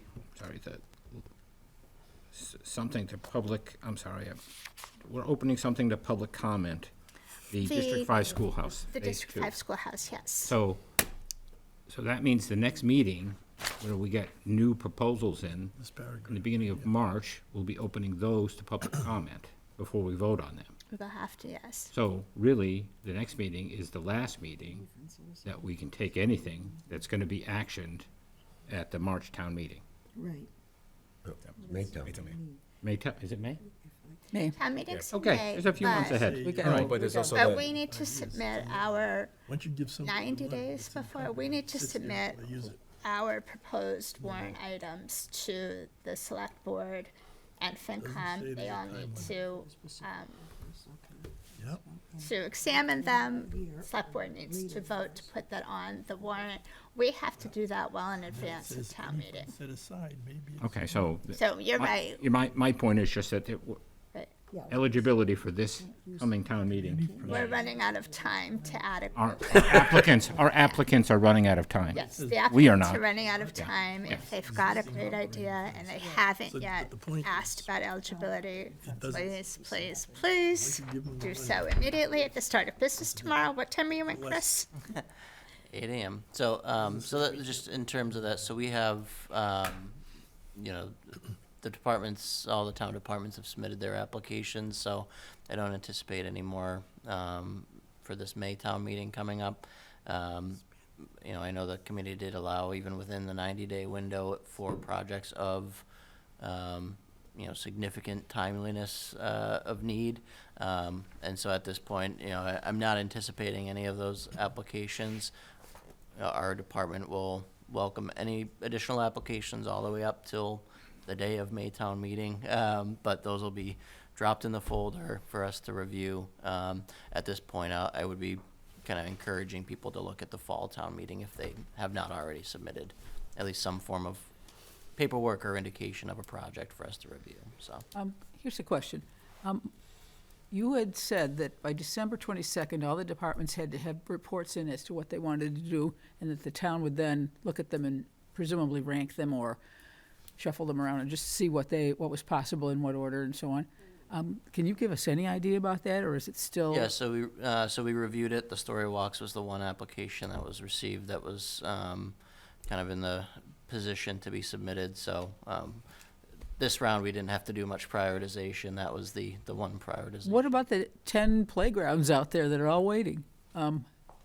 something to public, we're opening something to public comment, the The- District 5 schoolhouse. The phase District 2. 5 schoolhouse, yes. So that means the next meeting, where we get new proposals in This the paragraph. beginning of March, we'll be opening those to public comment before we vote on them. We'll have to, yes. So really, the next meeting is the last meeting that we can take anything that's gonna be actioned at the March town meeting. Right. Maytown. Is it May? May. Town meeting's in Okay, May, there's a few months but- ahead. We got- All right. But there's also But the, we need to submit our Once you give some. 90 days before, we need to Sits there submit until I use it. our proposed warrant items to the select board and say FinCom. They there's a all need timeline. to, Yep. to examine them. Select board needs to vote to put that on the warrant. We have to do that well in advance of Says town anything meeting. Set aside, maybe. it's- Okay, so. So you're right, My point is just that but eligibility for this coming town meeting, we're running out of time to our adequately. our applicants are running out of time. Yes, the We are applicants not. are running out of time. If they've got a great idea and they haven't So, yet but the point asked is, about eligibility, doesn't- please, please, please Once you give them the do money. so immediately at the start of business tomorrow. What time are you in, Chris? 8 a.m. So, so that, just in terms of that, so we have, you know, the departments, all the town departments have submitted their applications, so I don't anticipate any more, for this May town meeting coming up. You know, I know the committee did allow, even within the 90-day window, for projects of, you know, significant timeliness, of need. And so at this point, you know, I'm not anticipating any of those applications. Our department will welcome any additional applications all the way up till the day of Maytown meeting, but those will be dropped in the folder for us to review. At this point, I would be kind of encouraging people to look at the fall town meeting if they have not already submitted at least some form of paperwork or indication of a project for us to review, so. Here's a question. You had said that by December 22nd, all the departments had to have reports in as to what they wanted to do, and that the town would then look at them and presumably rank them or shuffle them around and just see what was possible in what order and so on. Can you give us any idea about that, or is it still? Yeah, so we reviewed it. The Story Walks was the one application that was received that was kind of in the position to be submitted. So this round, we didn't have to do much prioritization. That was the one prioritization. What about the 10 playgrounds out there that are all waiting?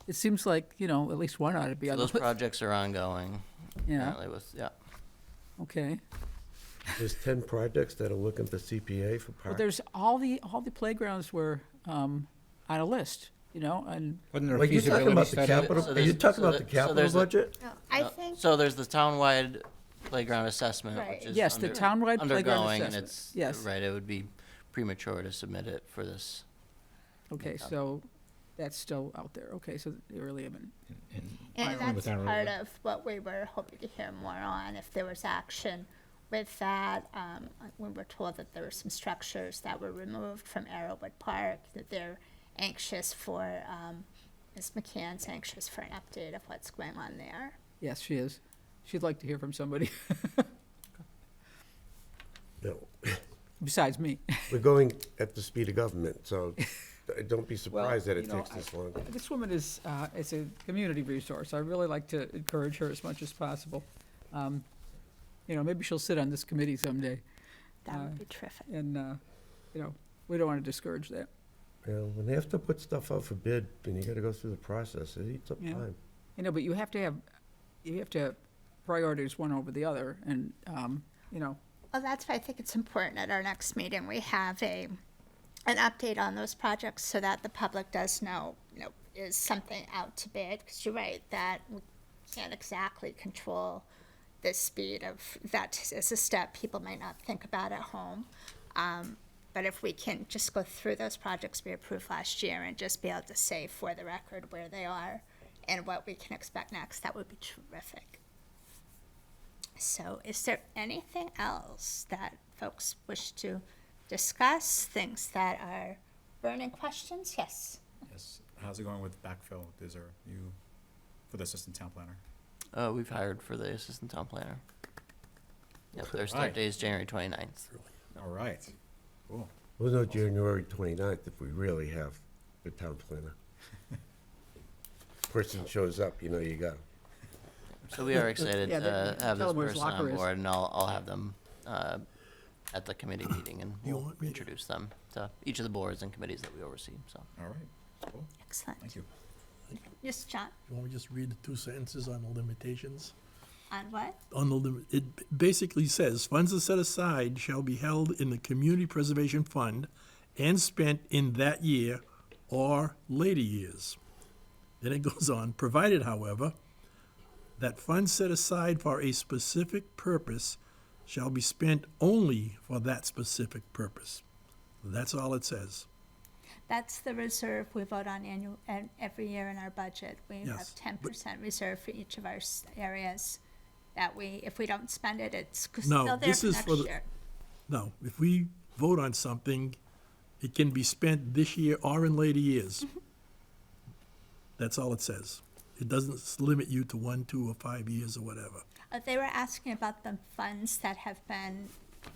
It seems like, you know, at least one ought to be So on the those list. projects are ongoing. Yeah, Apparently with, yeah. okay. There's 10 projects that are looking for CPA for Well, park. there's all the playgrounds were on a list, you know, and Wasn't there a Are you talking feasibility about the study? capital, So are there's- you talking so about the there- so capital there's a- budget? No, I think, So there's the townwide playground assessment, Right. which is yes, the townwide playground undergoing, and assessment. it's, Yes. right, it would be premature to submit it for this. Okay, so that's still out there. Okay, so they really haven't. and with that's our- part of what we were hoping to hear more on, if there was action with that. We were told that there were some structures that were removed from Arrowwood Park, that they're anxious for, Ms. McCann's anxious for an update of what's going on there. Yes, she is. She'd like to hear from somebody No, besides me. we're going at the speed of government, so don't be Well, surprised that it you know, takes this long. This woman is a community resource. I really like to encourage her as much as possible. You know, maybe she'll sit on this committee someday, That would be terrific. and, you know, we don't want to discourage that. You know, when they have to put stuff out for bid, and you gotta go through the process, it eats up Yeah. time. You know, but you have to prioritize one over the other, and, you know, Well, that's why I think it's important at our next meeting, we have an update on those projects so that the public does know, is something out to bid? Because you're right, that we can't exactly control the speed of, that is a step people might not think about at home. But if we can just go through those projects we approved last year and just be able to say for the record where they are and what we can expect next, that would be terrific. So is there anything else that folks wish to discuss, things that are burning questions? Yes. Yes. How's it going with backfill? Is there you for the assistant town planner? We've hired for the assistant town planner. Yep, their Right. start date is January 29th. All right. Cool. We'll know January 29th if we really have the town planner. Person shows up, you know you got 'em. So we are excited Yeah, to have tell this them where his person locker on is. board, and I'll have them at the committee meeting, and You we'll want me to- introduce them to each of the boards and committees that we oversee, so. All right. Cool. Excellent. Thank you. Yes, John, You want me to just read the 2 sentences on the limitations? on what? On the limit, it basically says, funds are set aside shall be held in the Community Preservation Fund and spent in that year or later years. Then it goes on, provided, however, that funds set aside for a specific purpose shall be spent only for that specific purpose. That's all it says. That's the reserve we vote on every year in our budget. We have Yes, 10% reserve for each of our areas that if we don't spend it, it's No, still there this for is next for the- year. No, if we vote on something, it can be spent this year or in later years. That's all it says. It doesn't limit you to 1, 2, or 5 years or whatever. They were asking about the funds that have been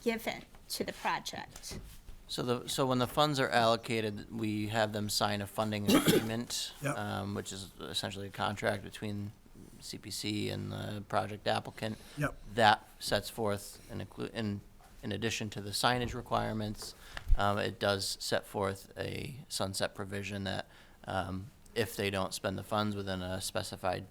given to the project. So when the funds are allocated, we have them sign a funding agreement, Yep. which is essentially a contract between CPC and the project applicant. Yep. That sets forth, in addition to the signage requirements, it does set forth a sunset provision that if they don't spend the funds within a specified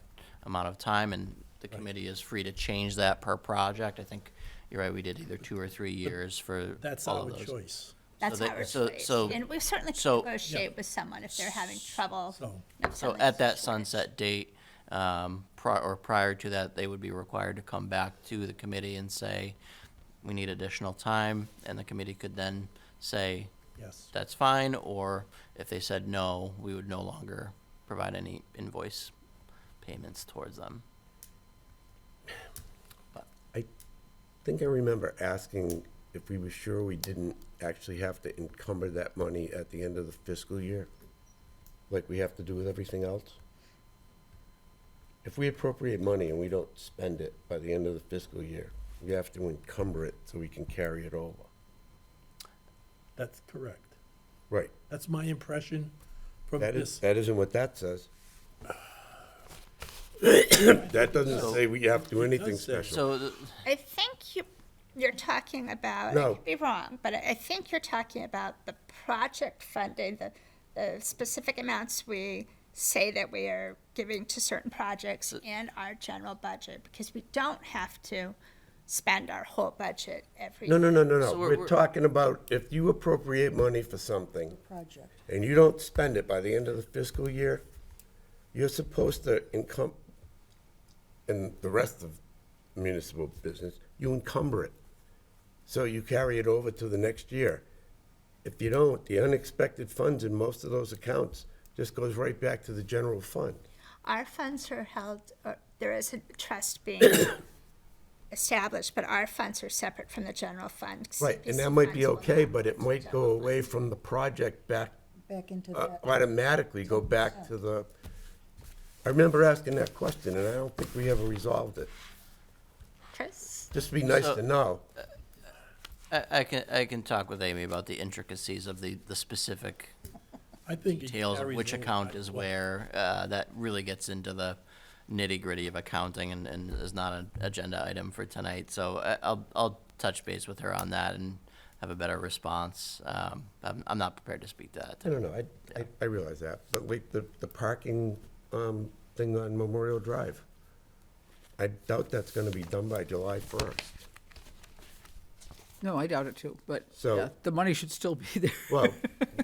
amount of time, and the committee is free to change that per project. I think you're right, we did either 2 or 3 years for That's all our of those. choice. That's they- our so- choice. so- And we certainly so- can negotiate with someone if they're having trouble. So, if So something's at that shortage. sunset date, prior to that, they would be required to come back to the committee and say, we need additional time, and the committee could then say, yes. that's fine, or if they said no, we would no longer provide any invoice payments towards them. I think I remember asking if we were sure we didn't actually have to encumber that money at the end of the fiscal year, like we have to do with everything else. If we appropriate money and we don't spend it by the end of the fiscal year, we have to encumber it so we can carry it over. That's correct. Right. That's my impression from this. That isn't what that says. That doesn't say we have to do anything does say- special. So, the- I think you're talking about, I No. could be wrong, but I think you're talking about the project funding, the specific amounts we say that we are giving to certain projects in our general budget, because we don't have to spend our whole budget every No, year. no, no, no, no. So We're talking about if you appropriate money for something Project. and you don't spend it by the end of the fiscal year, you're supposed to in the rest of municipal business, you encumber it. So you carry it over to the next year. If you don't, the unexpected funds in most of those accounts just goes right back to the general fund. Our funds are held, or there is a trust being established, but our funds are separate from the general fund. Right, and CPC that might be funds will okay, not but it be might general go fund. away from the project back, Back into that. automatically go back to the, I remember asking that question, and I don't think we ever resolved it. Chris? Just be nice So- to know. I can talk with Amy about the intricacies of the specific I think it details of carries which over account by is what- where. That really gets into the nitty-gritty of accounting and is not an agenda item for tonight. So I'll touch base with her on that and have a better response. I'm not prepared to speak to that I don't know, I realize that, but like the parking, thing on Memorial Drive, I doubt that's gonna be done by July 1st. No, I doubt it too, but So- yeah, the money should still be there. Well,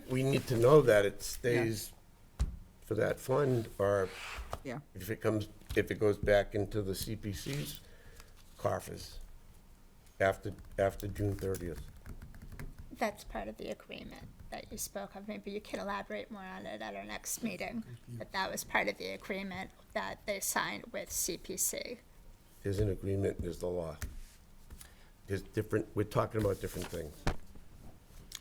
we need to know that it stays for that fund, or Yeah. if it goes back into the CPC's coffers after June 30th. That's part of the agreement that you spoke of. Maybe you can elaborate more on it at our next meeting. But that was part of the agreement that they signed with CPC. There's an agreement, there's the law. There's different, we're talking about different things.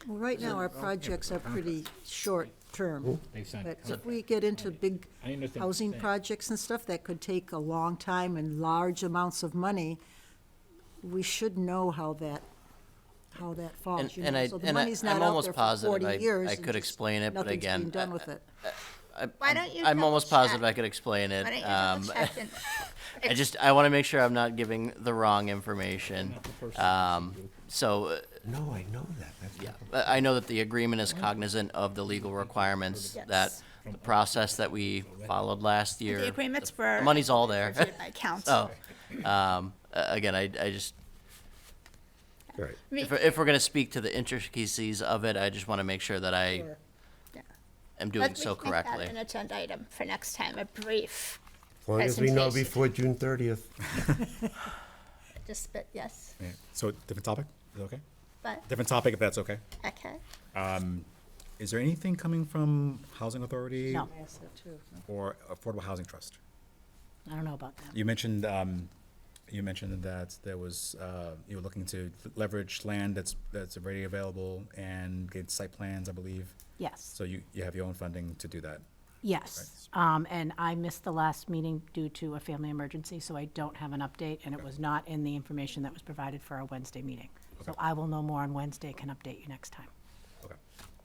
Well, right now, our projects are pretty short-term. They signed But contract. if we get into big I understand what you're housing saying. projects and stuff, that could take a long time and large amounts of money, we should know how that falls, you know? So the money's not I'm out almost there for positive 40 years. I and could just explain it, but nothing's again, being done with it. Why don't you I'm almost double positive check? I could explain it. Why don't you double check and I want to make sure I'm not giving the wrong information. So, No, I know that. That's yeah, I know that the agreement is cognizant of the legal requirements Yes. that the process that we followed last year. the agreements were. The money's all there. reviewed by council. So, again, I just, right. if we're going to speak to the intricacies of it, I just want to make sure that I Sure. am doing But so we can make correctly. that an agenda item for next time, a brief, As long as we know Presentation. before June 30th. just, but yes, Yeah. So different topic, is that okay? but, Different topic, if that's okay. okay. Is there anything coming from Housing Authority No. I asked that too. or Affordable Housing Trust? I don't know about that. You mentioned that there was, you were looking to leverage land that's already available and get site plans, I believe. Yes, So you have your own funding to do that. yes. And I missed the last meeting due to a family emergency, so I don't have an update, and it was not in the information that was provided for our Wednesday meeting. So I will know more on Wednesday, can update you next time. Okay.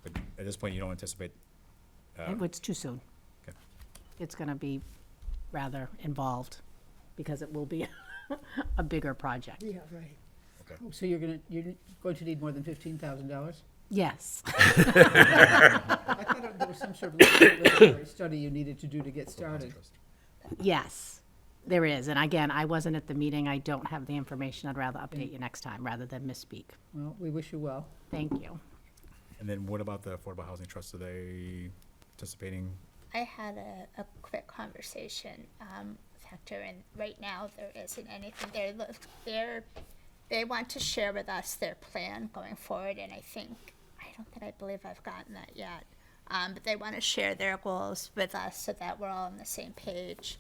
But at this point, you don't anticipate, It's too soon. okay. It's gonna be rather involved, because it will be a bigger project. Yeah, right. So you're going to need more than $15,000? Yes. I thought there was some sort of preliminary study you needed to do to get started. Yes, there is. And again, I wasn't at the meeting. I don't have the information. I'd rather update you next time rather than misspeak. Well, we wish you well. Thank you. And then what about the Affordable Housing Trust? Are they participating? I had a quick conversation with Hector, and right now there isn't anything. They want to share with us their plan going forward, and I believe I've gotten that yet. But they want to share their goals with us so that we're all on the same page.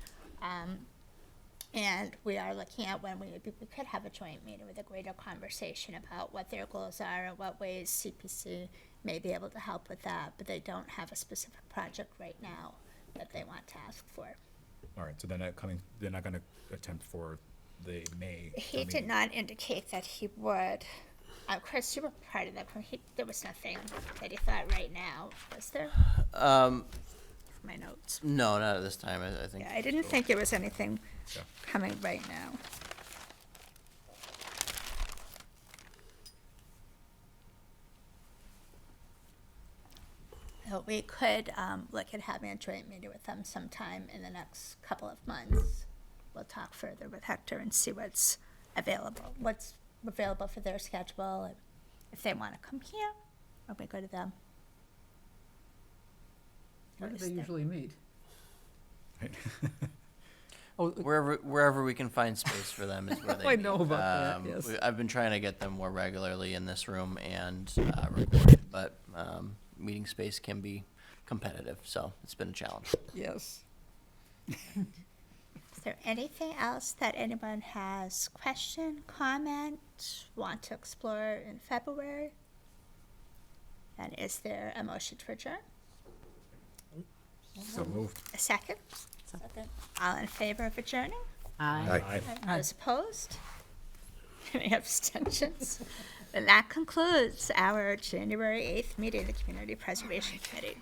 And we are looking at when we could have a joint meeting with a greater conversation about what their goals are and what ways CPC may be able to help with that, but they don't have a specific project right now that they want to ask for. All right, so they're not gonna attempt for the May. He did not indicate that he would. Chris, you were part of that. There was nothing that he thought right now, was there? My notes. No, not at this time, I think. Yeah, I didn't think there was anything Yeah. coming right now. So we could look at having a joint meeting with them sometime in the next couple of months. We'll talk further with Hector and see what's available for their schedule, and if they want to come here, or we go to them. Where do Notice they that- usually meet? Right. Oh, Wherever we can find space for them is where they I know meet. about that, yes. I've been trying to get them more regularly in this room and recorded, but meeting space can be competitive, so it's been a challenge. yes. Is there anything else that anyone has question, comment, want to explore in February? And is there a motion to adjourn? So moved. A second? Second. All in favor of adjourning? Aye. Aye. Those opposed? Any abstentions? And that concludes our January 8th meeting of the Community Preservation Committee.